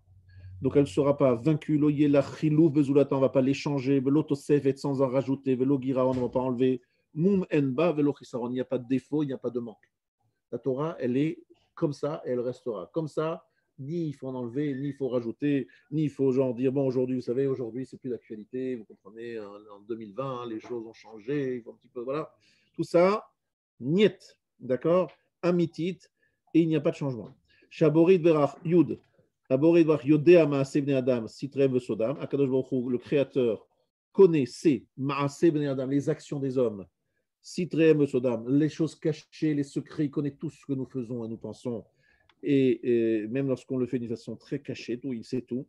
donc elle ne sera pas vaincue, Loyela Chilouf, Bezulata, on ne va pas l'échanger, Velotosef, sans en rajouter, Velogira, on ne va pas enlever, Mum Enba, Velochisaron, il n'y a pas de défaut, il n'y a pas de manque. La Torah, elle est comme ça et elle restera. Comme ça, ni il faut en enlever, ni il faut rajouter, ni il faut genre dire, bon, aujourd'hui, vous savez, aujourd'hui, c'est plus d'actualité, vous comprenez, en 2020, les choses ont changé, il faut un petit peu, voilà. Tout ça, niet, d'accord, amitit, et il n'y a pas de changement. Shaborid berach yud, Shaborid berach yodea maaseh bnei adam, sitrem vesodam, Akadosh Baruch Hu, le créateur, connaît, sait, maaseh bnei adam, les actions des hommes, sitrem vesodam, les choses cachées, les secrets, il connaît tout ce que nous faisons et nous pensons, et même lorsqu'on le fait d'une façon très cachée, tout, il sait tout.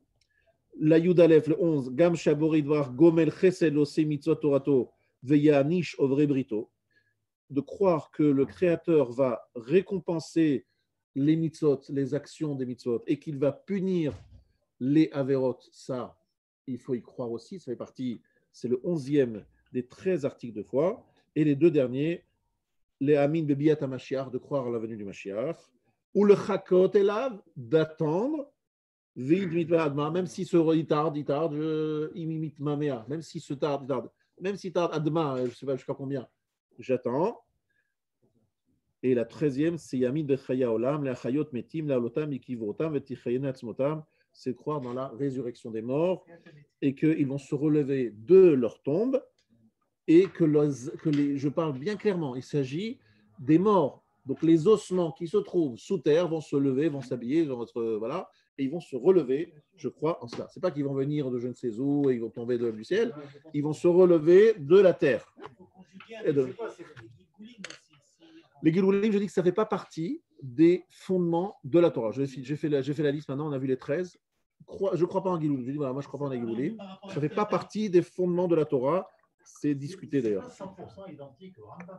La Yudalef, le 11, Gam Shaborid var Gomel Chesed lo Mitzot Torato Veyanish Ovre Brito, de croire que le Créateur va récompenser les mitzvot, les actions des mitzvot, et qu'il va punir les averot, ça, il faut y croire aussi, ça fait partie, c'est le 11e des 13 articles de foi, et les deux derniers, les Amin Bebiyat HaMashiach, de croire à la venue du Mashiach, ou le Chakot Elav, d'attendre, même si il tarde, imite ma mère, même si se tarde, il tarde, même s'il tarde à demain, je ne sais pas jusqu'à combien, j'attends. Et la 13e, c'est Yamin Bechaya Olam, la Chayot Metim, la Lotam, Ikivotam, Vetichayena Atzmotam, c'est croire dans la résurrection des morts et qu'ils vont se relever de leur tombe et je parle bien clairement, il s'agit des morts. Donc les ossements qui se trouvent sous terre vont se lever, vont s'habiller, voilà, et ils vont se relever, je crois en cela. Ce n'est pas qu'ils vont venir de je ne sais où et ils vont tomber du ciel, ils vont se relever de la terre. Les Giloulim, je dis que ça ne fait pas partie des fondements de la Torah. J'ai fait la liste maintenant, on a vu les 13. Je ne crois pas en Giloulim. Je dis, voilà, moi je ne crois pas en Giloulim. Ça ne fait pas partie des fondements de la Torah. C'est discuté d'ailleurs. 100% identique au Rambam.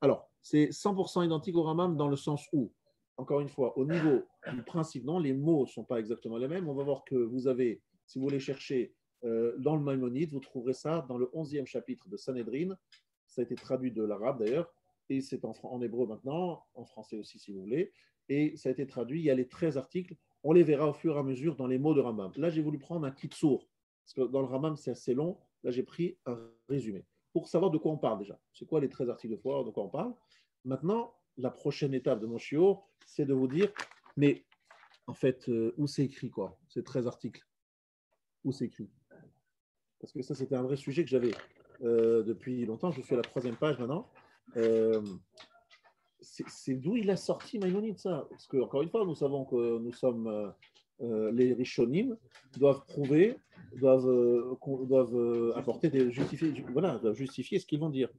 Alors, c'est 100% identique au Rambam dans le sens où, encore une fois, au niveau du principe, non, les mots ne sont pas exactement les mêmes. On va voir que vous avez, si vous voulez chercher dans le Maïmonide, vous trouverez ça dans le 11e chapitre de Sanhedrin. Ça a été traduit de l'arabe d'ailleurs, et c'est en hébreu maintenant, en français aussi si vous voulez, et ça a été traduit. Il y a les 13 articles, on les verra au fur et à mesure dans les mots de Rambam. Là, j'ai voulu prendre un kitsour, parce que dans le Rambam, c'est assez long. Là, j'ai pris un résumé pour savoir de quoi on parle déjà. C'est quoi les 13 articles de foi, de quoi on parle. Maintenant, la prochaine étape de mon shiur, c'est de vous dire, mais en fait, où c'est écrit quoi, ces 13 articles? Où c'est écrit? Parce que ça, c'était un vrai sujet que j'avais depuis longtemps. Je suis à la 3e page maintenant. C'est d'où il a sorti Maïmonide, ça? Parce que, encore une fois, nous savons que nous sommes les Rishonim, doivent prouver, doivent apporter doivent justifier ce qu'ils vont dire.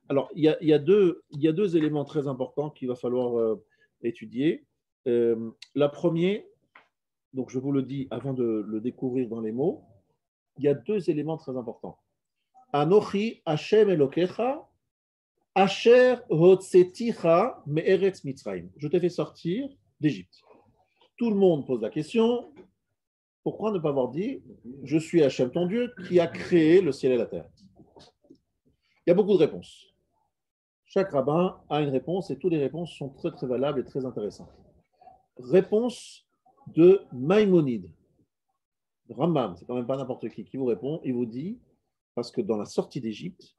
Alors, il y a deux éléments très importants qu'il va falloir étudier. La première, donc je vous le dis avant de le découvrir dans les mots, il y a deux éléments très importants. Anochi Hashem Elokecha, Asher Hotzeticha Me'eretz Mitzrayim. Je t'ai fait sortir d'Égypte. Tout le monde pose la question, pourquoi ne pas avoir dit « Je suis Hachem, ton Dieu, qui a créé le ciel et la terre ?» Il y a beaucoup de réponses. Chaque rabbin a une réponse et toutes les réponses sont très très valables et très intéressantes. Réponse de Maïmonide. Rambam, c'est quand même pas n'importe qui vous répond. Il vous dit, parce que dans la sortie d'Égypte,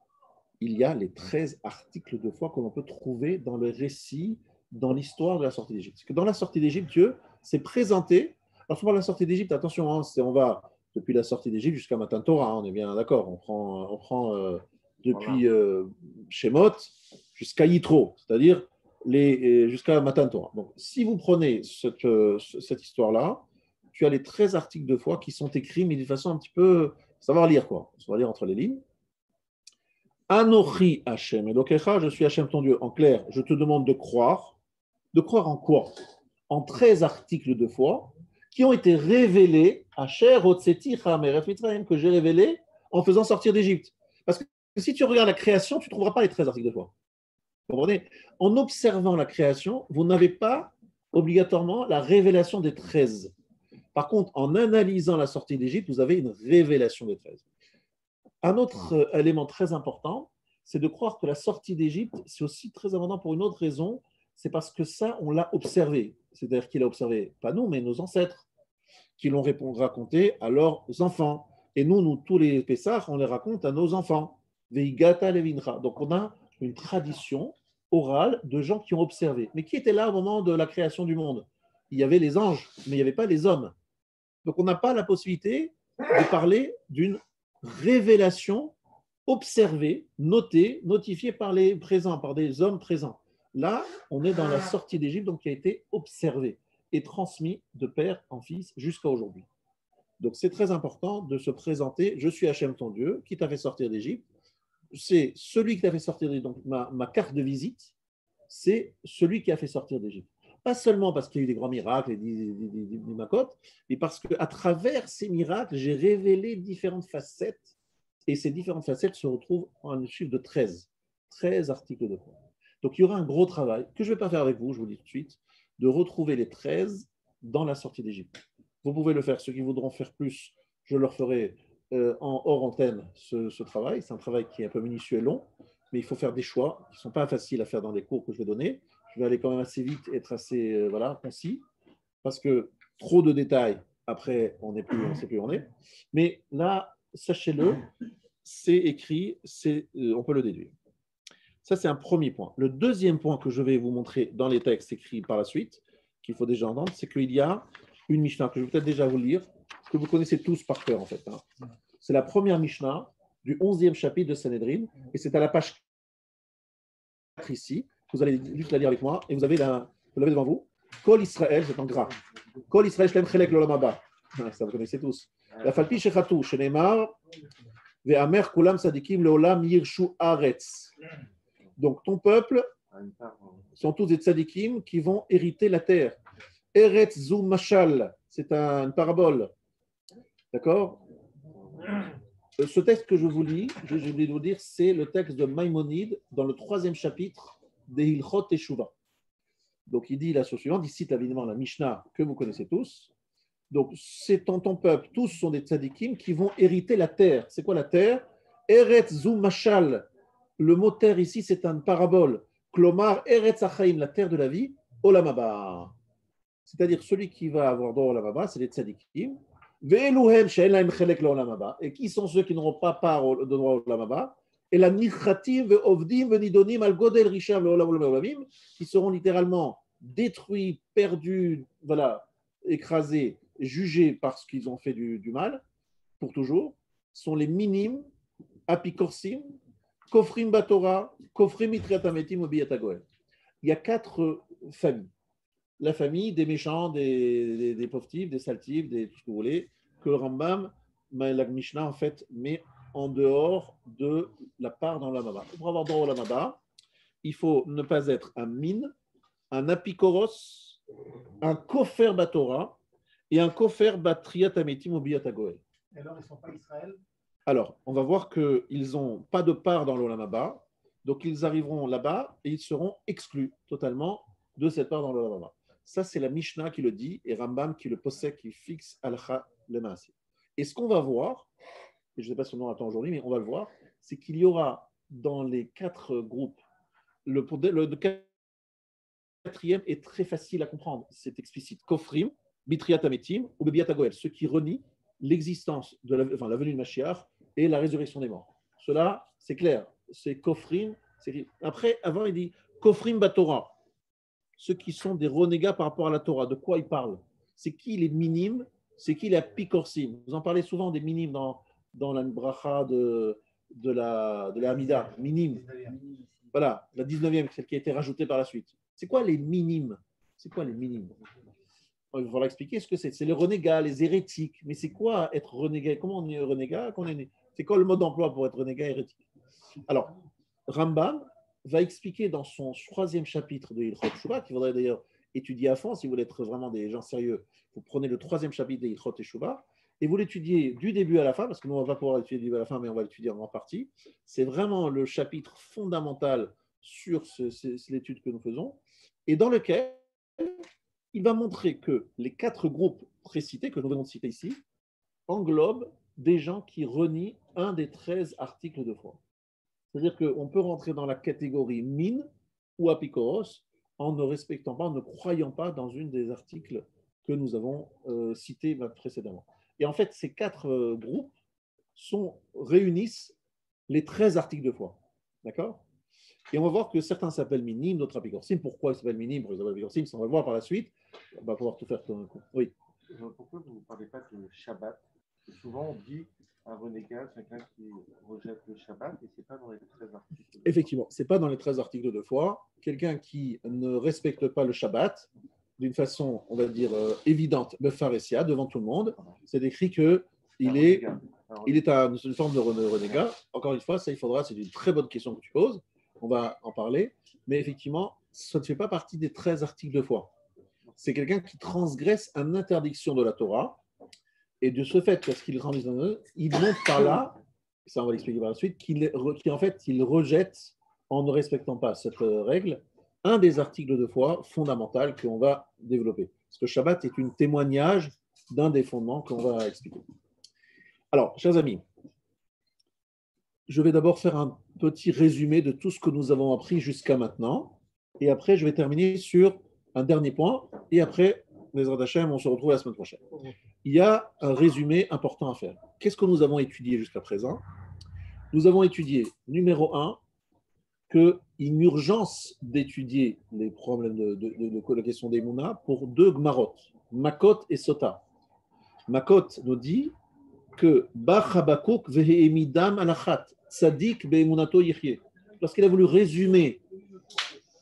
il y a les 13 articles de foi que l'on peut trouver dans le récit, dans l'histoire de la sortie d'Égypte. Parce que dans la sortie d'Égypte, Dieu s'est présenté. Alors, souvent, la sortie d'Égypte, attention, on va depuis la sortie d'Égypte jusqu'à Matan Torah, on est bien d'accord. On prend depuis Shemot jusqu'à Yitro, c'est-à-dire jusqu'à Matan Torah. Donc, si vous prenez cette histoire-là, tu as les 13 articles de foi qui sont écrits, mais d'une façon un petit peu savoir lire, quoi. Savoir lire entre les lignes. Anochi Hashem Elokecha, je suis Hashem ton Dieu. En clair, je te demande de croire. De croire en quoi? En 13 articles de foi qui ont été révélés à Asher Hotzeticha Me'eretz Mitzrayim, que j'ai révélés en faisant sortir d'Égypte. Parce que si tu regardes la création, tu ne trouveras pas les 13 articles de foi. Vous comprenez? En observant la création, vous n'avez pas obligatoirement la révélation des 13. Par contre, en analysant la sortie d'Égypte, vous avez une révélation des 13. Un autre élément très important, c'est de croire que la sortie d'Égypte, c'est aussi très important pour une autre raison, c'est parce que ça, on l'a observé. C'est-à-dire qu'il a observé, pas nous, mais nos ancêtres, qui l'ont raconté à leurs enfants. Et nous tous les Pessah, on les raconte à nos enfants. Veigata levincha. Donc on a une tradition orale de gens qui ont observé. Mais qui étaient là au moment de la création du monde? il y avait les anges, mais il n'y avait pas les hommes. Donc on n'a pas la possibilité de parler d'une révélation observée, notée, notifiée par les présents, par des hommes présents. Là, on est dans la sortie d'Égypte, donc qui a été observée et transmise de père en fils jusqu'à aujourd'hui. Donc c'est très important de se présenter, je suis Hachem ton Dieu, qui t'a fait sortir d'Égypte. C'est celui qui t'a fait sortir d'Égypte, donc ma carte de visite, c'est celui qui a fait sortir d'Égypte. Pas seulement parce qu'il y a eu des grands miracles et des macotes, mais parce qu'à travers ces miracles, j'ai révélé différentes facettes, et ces différentes facettes se retrouvent en un chiffre de 13. 13 articles de foi. Donc il y aura un gros travail, que je ne vais pas faire avec vous, je vous le dis tout de suite, de retrouver les 13 dans la sortie d'Égypte. Vous pouvez le faire, ceux qui voudront faire plus, je leur ferai en hors antenne ce travail. C'est un travail qui est un peu minutieux et long, mais il faut faire des choix qui ne sont pas faciles à faire dans les cours que je vais donner. Je vais aller quand même assez vite, être assez concis, parce que trop de détails, après, on ne sait plus où on est. Mais là, sachez-le, c'est écrit, on peut le déduire. Ça, c'est un premier point. Le deuxième point que je vais vous montrer dans les textes écrits par la suite, qu'il faut déjà entendre, c'est qu'il y a une Mishnah que je vais peut-être déjà vous lire, que vous connaissez tous par cœur en fait. C'est la première Mishnah du 11e chapitre de Sanhedrin, et c'est à la page 4 ici. Vous allez juste la lire avec moi, et vous l'avez devant vous. Kol Israël, c'est en gras. Kol Israël shlem chelek l'olam haba. Ça vous connaissez tous. La falpi shechatu shenemar ve'amer kulam sadikim leolam yirshu aretz. Donc ton peuple sont tous des tzadikim qui vont hériter la terre. Eretz zu mashal, c'est une parabole. D'accord? Ce texte que je vous lis, je vais vous dire, c'est le texte de Maïmonide dans le 3e chapitre des Hilchot Teshuvah. Donc il dit la chose suivante, il cite évidemment la Mishnah que vous connaissez tous. Donc c'est ton peuple, tous sont des tzadikim qui vont hériter la terre. C'est quoi la terre? Eretz zu mashal. Le mot terre ici, c'est une parabole. Klomar Eretz Achaim, la terre de la vie, Olam haba. C'est-à-dire celui qui va avoir droit au Olam haba, c'est les tzadikim. Et qui sont ceux qui n'auront pas part de droit au Olam haba? Et la nichatim ve'ovdim ve'nidonim al godel rishav ve'olam qui seront littéralement détruits, perdus, voilà, écrasés, jugés parce qu'ils ont fait du mal, pour toujours, sont les minimes, apikorsim, kofrim batora, kofrim mitriatametim obiyatagoel. Il y a 4 familles. La famille des méchants, des pauvres types, des sales types, tout ce que vous voulez, que le Rambam, la Mishnah, en fait, met en dehors de la part dans l'Olam haba. Pour avoir droit au Olam haba, il faut ne pas être un mine, un apikoros, un kofer batora et un kofer batriat ametim ou biyat hagoel. Et alors, ils ne sont pas Israël? Alors, on va voir qu'ils n'ont pas de part dans l'Olam haba, donc ils arriveront là-bas et ils seront exclus totalement de cette part dans l'Olam haba. Ça, c'est la Mishnah qui le dit et Rambam qui le possède, qui fixe al-Kha le Maaseh. Et ce qu'on va voir, et je ne sais pas si on en attend aujourd'hui, mais on va le voir, c'est qu'il y aura dans les 4 groupes, le quatrième est très facile à comprendre, c'est explicite. Kofrim, Bitriat Ametim ou Bebiat Hagoel, ceux qui renient l'existence de la venue de Mashiach et la résurrection des morts. Cela, c'est clair, c'est Kofrim. Après, avant, il dit Kofrim Batora. Ceux qui sont des renégats par rapport à la Torah. De quoi ils parlent? C'est qui les minimes? C'est qui les apikorsim? Vous en parlez souvent des minimes dans la bracha de la Hamida. Minimes. Voilà, la 19e, celle qui a été rajoutée par la suite. C'est quoi les minimes? C'est quoi les minimes? Il va falloir expliquer ce que c'est. C'est les renégats, les hérétiques. Mais c'est quoi être renégat? Comment on est renégat? C'est quoi le mode d'emploi pour être renégat hérétique? Alors, Rambam va expliquer dans son 3e chapitre de Hilchot Teshuvah, qu'il faudrait d'ailleurs étudier à fond si vous voulez être vraiment des gens sérieux. Vous prenez le 3e chapitre de Hilchot Teshuvah et vous l'étudiez du début à la fin, parce que nous, on ne va pas pouvoir l'étudier du début à la fin, mais on va l'étudier en grande partie. C'est vraiment le chapitre fondamental sur l'étude que nous faisons, et dans lequel il va montrer que les 4 groupes précités, que nous venons de citer ici, englobent des gens qui renient un des 13 articles de foi. C'est-à-dire qu'on peut rentrer dans la catégorie mine ou apikoros en ne respectant pas, en ne croyant pas dans une des articles que nous avons cités précédemment. Et en fait, ces 4 groupes réunissent les 13 articles de foi. D'accord? Et on va voir que certains s'appellent minimes, d'autres apicorsim. Pourquoi ils s'appellent minimes, pourquoi ils s'appellent apicorsim, ça on va le voir par la suite. On va pouvoir tout faire tout d'un coup. Oui. Pourquoi vous ne parlez pas de Shabbat? Souvent, on dit un renégat, quelqu'un qui rejette le Shabbat, et ce n'est pas dans les 13 articles. Effectivement, ce n'est pas dans les 13 articles de foi. Quelqu'un qui ne respecte pas le Shabbat, d'une façon, on va dire, évidente, le pharésia, devant tout le monde, c'est écrit qu'il est une forme de renégat. Encore une fois, ça, il faudra, c'est une très bonne question que tu poses. On va en parler. Mais effectivement, ça ne fait pas partie des 13 articles de foi. C'est quelqu'un qui transgresse une interdiction de la Torah. Et de ce fait, parce qu'il il montre par là, ça on va l'expliquer par la suite, qu'il rejette, en ne respectant pas cette règle, un des articles de foi fondamentaux qu'on va développer. Parce que Shabbat est un témoignage d'un des fondements qu'on va expliquer. Alors, chers amis, je vais d'abord faire un petit résumé de tout ce que nous avons appris jusqu'à maintenant. Et après, je vais terminer sur un dernier point. Et après, les Hashem, on se retrouve la semaine prochaine. Il y a un résumé important à faire. Qu'est-ce que nous avons étudié jusqu'à présent? Nous avons étudié, numéro 1, qu'il y a une urgence d'étudier les problèmes de la question des Mouna pour 2 Gmarot, Makot et Sota. Makot nous dit que Bachabakuk vehemidam alachat, tzadik be'emunato yichye. Lorsqu'il a voulu résumer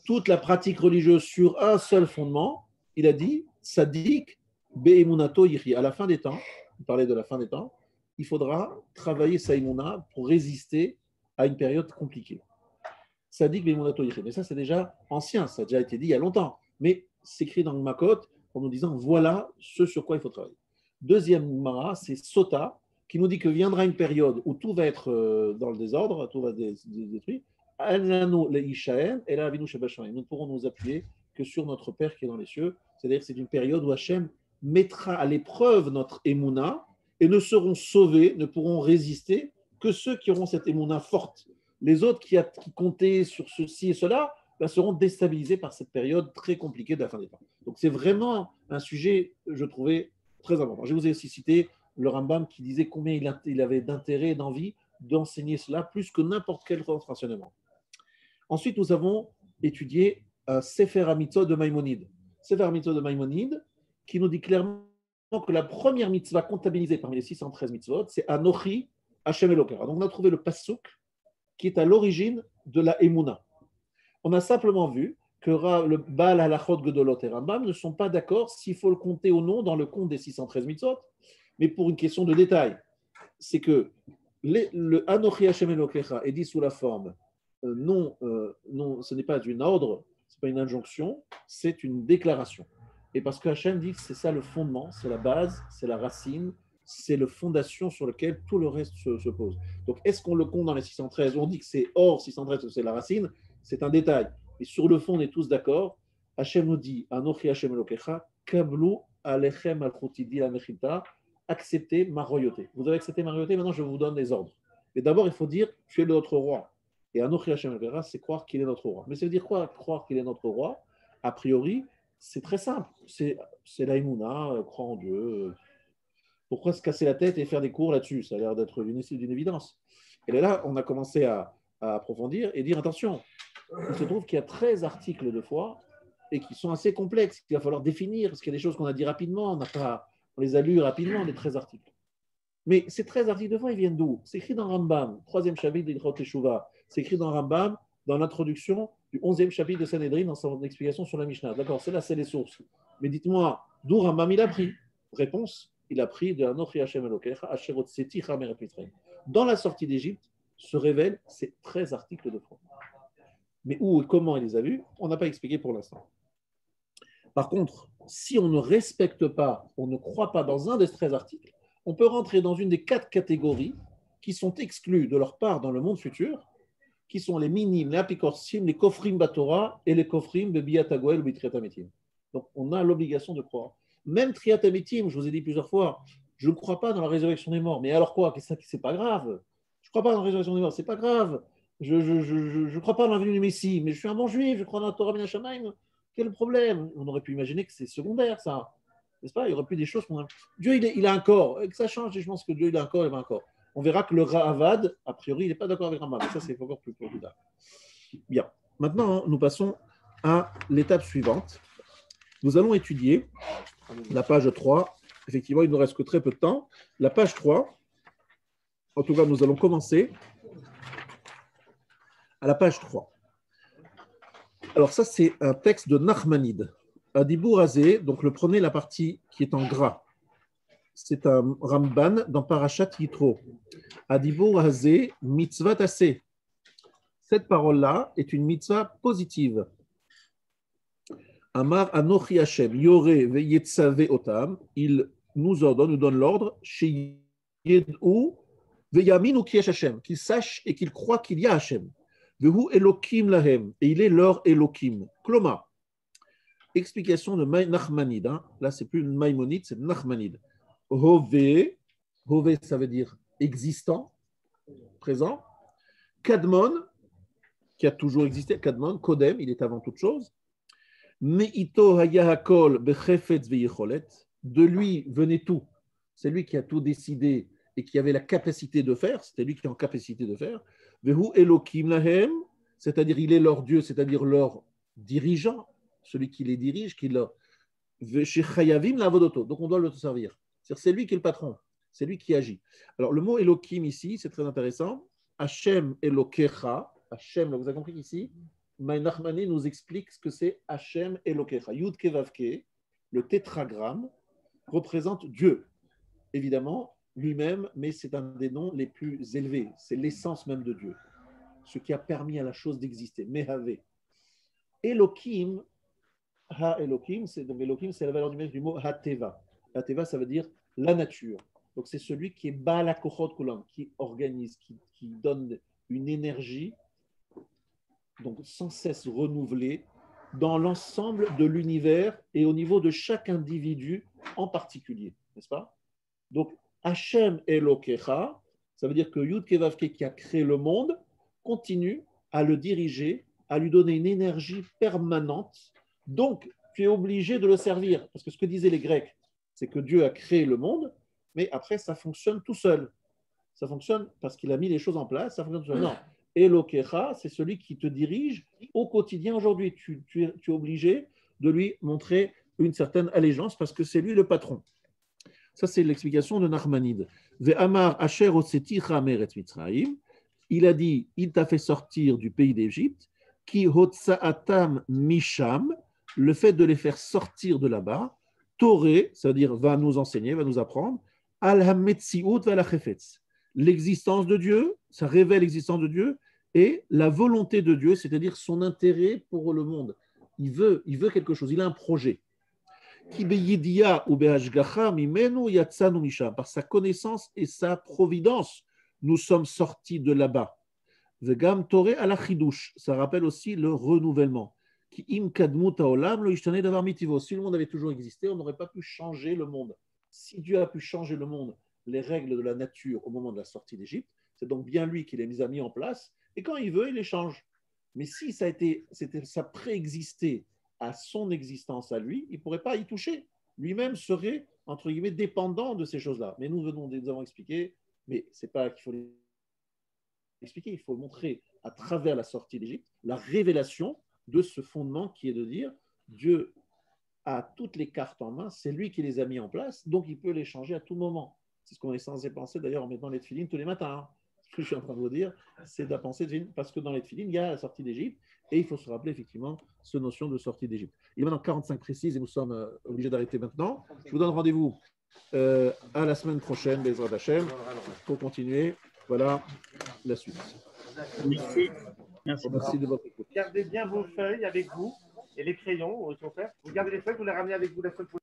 toute la pratique religieuse sur un seul fondement, il a dit tzadik be'emunato yichye. À la fin des temps, il parlait de la fin des temps, il faudra travailler sa imuna pour résister à une période compliquée. Tzadik be'emunato yichye. Mais ça, c'est déjà ancien, ça a déjà été dit il y a longtemps. Mais c'est écrit dans le Makot en nous disant voilà ce sur quoi il faut travailler. Deuxième Mara, c'est Sota, qui nous dit que viendra une période où tout va être dans le désordre, tout va être détruit. Nous ne pourrons nous appuyer que sur notre Père qui est dans les cieux. C'est-à-dire que c'est une période où Hachem mettra à l'épreuve notre émouna et ne seront sauvés, ne pourront résister que ceux qui auront cette émouna forte. Les autres qui comptaient sur ceci et cela seront déstabilisés par cette période très compliquée de la fin des temps. Donc c'est vraiment un sujet, je trouvais, très important. Je vous ai aussi cité le Rambam qui disait combien il avait d'intérêt et d'envie d'enseigner cela plus que n'importe quel autre enseignement. Ensuite, nous avons étudié Sefer HaMitzvot de Maïmonide. Sefer HaMitzvot de Maïmonide qui nous dit clairement que la première mitzvah comptabilisée parmi les 613 mitzvot, c'est Anochi Hashem Elokera. Donc on a trouvé le pasuk qui est à l'origine de la Emouna. On a simplement vu que le Baal Halachot Gedolot et Rambam ne sont pas d'accord s'il faut le compter ou non dans le compte des 613 mitzvot, mais pour une question de détail. C'est que le Anochi Hashem Elokecha est dit sous la forme non, ce n'est pas une ordre, ce n'est pas une injonction, c'est une déclaration. Et parce que Hashem dit que c'est ça le fondement, c'est la base, c'est la racine, c'est la fondation sur laquelle tout le reste se pose. Donc est-ce qu'on le compte dans les 613? On dit que c'est hors 613, c'est la racine, c'est un détail. Et sur le fond, on est tous d'accord. Hachem nous dit, Anochi Hachem Elokecha, Kablu Alechem Al-Khutidi la Mechita, acceptez ma royauté. Vous avez accepté ma royauté, maintenant je vous donne les ordres. Mais d'abord, il faut dire, tu es notre roi. Et Anochi Hachem Elokecha, c'est croire qu'il est notre roi. Mais ça veut dire quoi, croire qu'il est notre roi? A priori, c'est très simple. C'est la Emouna, croire en Dieu. Pourquoi se casser la tête et faire des cours là-dessus? Ça a l'air d'être d'une évidence. Et là, on a commencé à approfondir et dire, attention, il se trouve qu'il y a 13 articles de foi et qui sont assez complexes. Il va falloir définir, parce qu'il y a des choses qu'on a dit rapidement, on les a lus rapidement, les 13 articles. Mais ces 13 articles de foi, ils viennent d'où? C'est écrit dans Rambam, 3e chapitre d'Ilchot Teshuvah. C'est écrit dans Rambam, dans l'introduction du 11e chapitre de Sanhedrin, dans son explication sur la Mishnah. D'accord, c'est là, c'est les sources. Mais dites-moi, d'où Rambam il a pris? Réponse, il a pris de Anochi Hashem Elokecha, Asher Hotzeti Chamer Mitzrayim. Dans la sortie d'Égypte, se révèlent ces 13 articles de foi. Mais où et comment il les a vus, on n'a pas expliqué pour l'instant. Par contre, si on ne respecte pas, on ne croit pas dans un des 13 articles, on peut rentrer dans une des 4 catégories qui sont exclues de leur part dans le monde futur, qui sont les minimes, les apikorsim, les kofrim batora et les kofrim bebiyatagoel ou bitriatametim. Donc on a l'obligation de croire. Même triatametim, je vous ai dit plusieurs fois, je ne crois pas dans la résurrection des morts. Mais alors quoi? C'est pas grave. Je ne crois pas dans la résurrection des morts, c'est pas grave. Je ne crois pas dans la venue du Messie, mais je suis un bon juif, je crois dans la Torah Ben Hashamayim. Quel problème? On aurait pu imaginer que c'est secondaire, ça. N'est-ce pas? Il y aurait pu des choses qu'on a... Dieu, il a un corps. Et que ça change, et je pense que Dieu, il a un corps, il a un corps. On verra que le Ravad, a priori, il n'est pas d'accord avec Rambam. Ça, c'est encore plus tard. Bien. Maintenant, nous passons à l'étape suivante. Nous allons étudier la page 3. Effectivement, il ne nous reste que très peu de temps. La page 3, en tout cas, nous allons commencer à la page 3. Alors ça, c'est un texte de Nachmanide. Adibour Azé, donc le prenez la partie qui est en gras. C'est un Ramban dans Parashat Yitro. Adibour Azé, mitzvah tassé. Cette parole-là est une mitzvah positive. Amar Anochi Hashem, Yoreh veyetzave otam. Il nous ordonne, nous donne l'ordre, chez Yedou veyaminu ki yesh Hashem, qu'ils sachent et qu'ils croient qu'il y a Hashem. Vehu Elokim lahem, et il est leur Elokim. Kloma. Explication de Nachmanide. Là, c'est plus une Maïmonide, c'est Nachmanide. Hove, Hove, ça veut dire existant, présent. Kadmon, qui a toujours existé. Kadmon, Kodem, il est avant toute chose. Me'ito hayahakol bechefetz veyecholet. De lui venait tout. C'est lui qui a tout décidé et qui avait la capacité de faire. C'était lui qui est en capacité de faire. Vehu Elokim lahem, c'est-à-dire il est leur Dieu, c'est-à-dire leur dirigeant, celui qui les dirige, qui leur. Veshechayavim lavodoto. Donc on doit le servir. C'est lui qui est le patron. C'est lui qui agit. Alors le mot Elokim ici, c'est très intéressant. Hashem Elokecha. Hashem, vous avez compris qu'ici, Nachmani nous explique ce que c'est Hashem Elokecha. Yud Kevavke, le tétragramme, représente Dieu. Évidemment, lui-même, mais c'est un des noms les plus élevés. C'est l'essence même de Dieu. Ce qui a permis à la chose d'exister. Mehave. Elokim, Ha Elokim, c'est la valeur numérique du mot Ha-Teva. Ha-Teva, ça veut dire la nature. Donc c'est celui qui est Baal HaKochot Kulam, qui organise, qui donne une énergie donc sans cesse renouvelée dans l'ensemble de l'univers et au niveau de chaque individu en particulier, n'est-ce pas? Donc Hashem Elokecha, ça veut dire que Yud Kevavke qui a créé le monde continue à le diriger, à lui donner une énergie permanente. Donc tu es obligé de le servir, parce que ce que disaient les Grecs, c'est que Dieu a créé le monde, mais après ça fonctionne tout seul. Ça fonctionne parce qu'il a mis les choses en place, ça fonctionne tout seul. Non. Elokecha, c'est celui qui te dirige au quotidien aujourd'hui. Tu es obligé de lui montrer une certaine allégeance parce que c'est lui le patron. Ça, c'est l'explication de Nachmanide. Ve'amar asher otseticha meretz Mitzrayim. Il a dit, il t'a fait sortir du pays d'Égypte, ki hotsaatam misham, le fait de les faire sortir de là-bas, Toré, c'est-à-dire va nous enseigner, va nous apprendre, al hametziut va chefetz. L'existence de Dieu, ça révèle l'existence de Dieu, et la volonté de Dieu, c'est-à-dire son intérêt pour le monde. Il veut quelque chose, il a un projet. Par sa connaissance et sa providence, nous sommes sortis de là-bas. Ça rappelle aussi le renouvellement. Si le monde avait toujours existé, on n'aurait pas pu changer le monde. Si Dieu a pu changer le monde, les règles de la nature au moment de la sortie d'Égypte, c'est donc bien lui qui les a mis en place, et quand il veut, il les change. Mais si ça préexistait à son existence à lui, il ne pourrait pas y toucher. Lui-même serait, entre guillemets, dépendant de ces choses-là. Mais nous avons expliqué, mais ce n'est pas qu'il faut l'expliquer, il faut montrer à travers la sortie d'Égypte la révélation de ce fondement qui est de dire Dieu a toutes les cartes en main, c'est lui qui les a mis en place, donc il peut les changer à tout moment. C'est ce qu'on est censé penser d'ailleurs en mettant les tefilines tous les matins. Ce que je suis en train de vous dire, c'est de la pensée de tefilines, parce que dans les tefilines, il y a la sortie d'Égypte, et il faut se rappeler effectivement cette notion de sortie d'Égypte. Il est maintenant 45 précises et nous sommes obligés d'arrêter maintenant. Je vous donne rendez-vous à la semaine prochaine, Bezrat Hashem, pour continuer. Voilà la suite. Merci. Merci de votre écoute. Gardez bien vos feuilles avec vous et les crayons au contraire. Vous gardez les feuilles, vous les ramenez avec vous la semaine prochaine.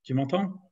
Tu m'entends?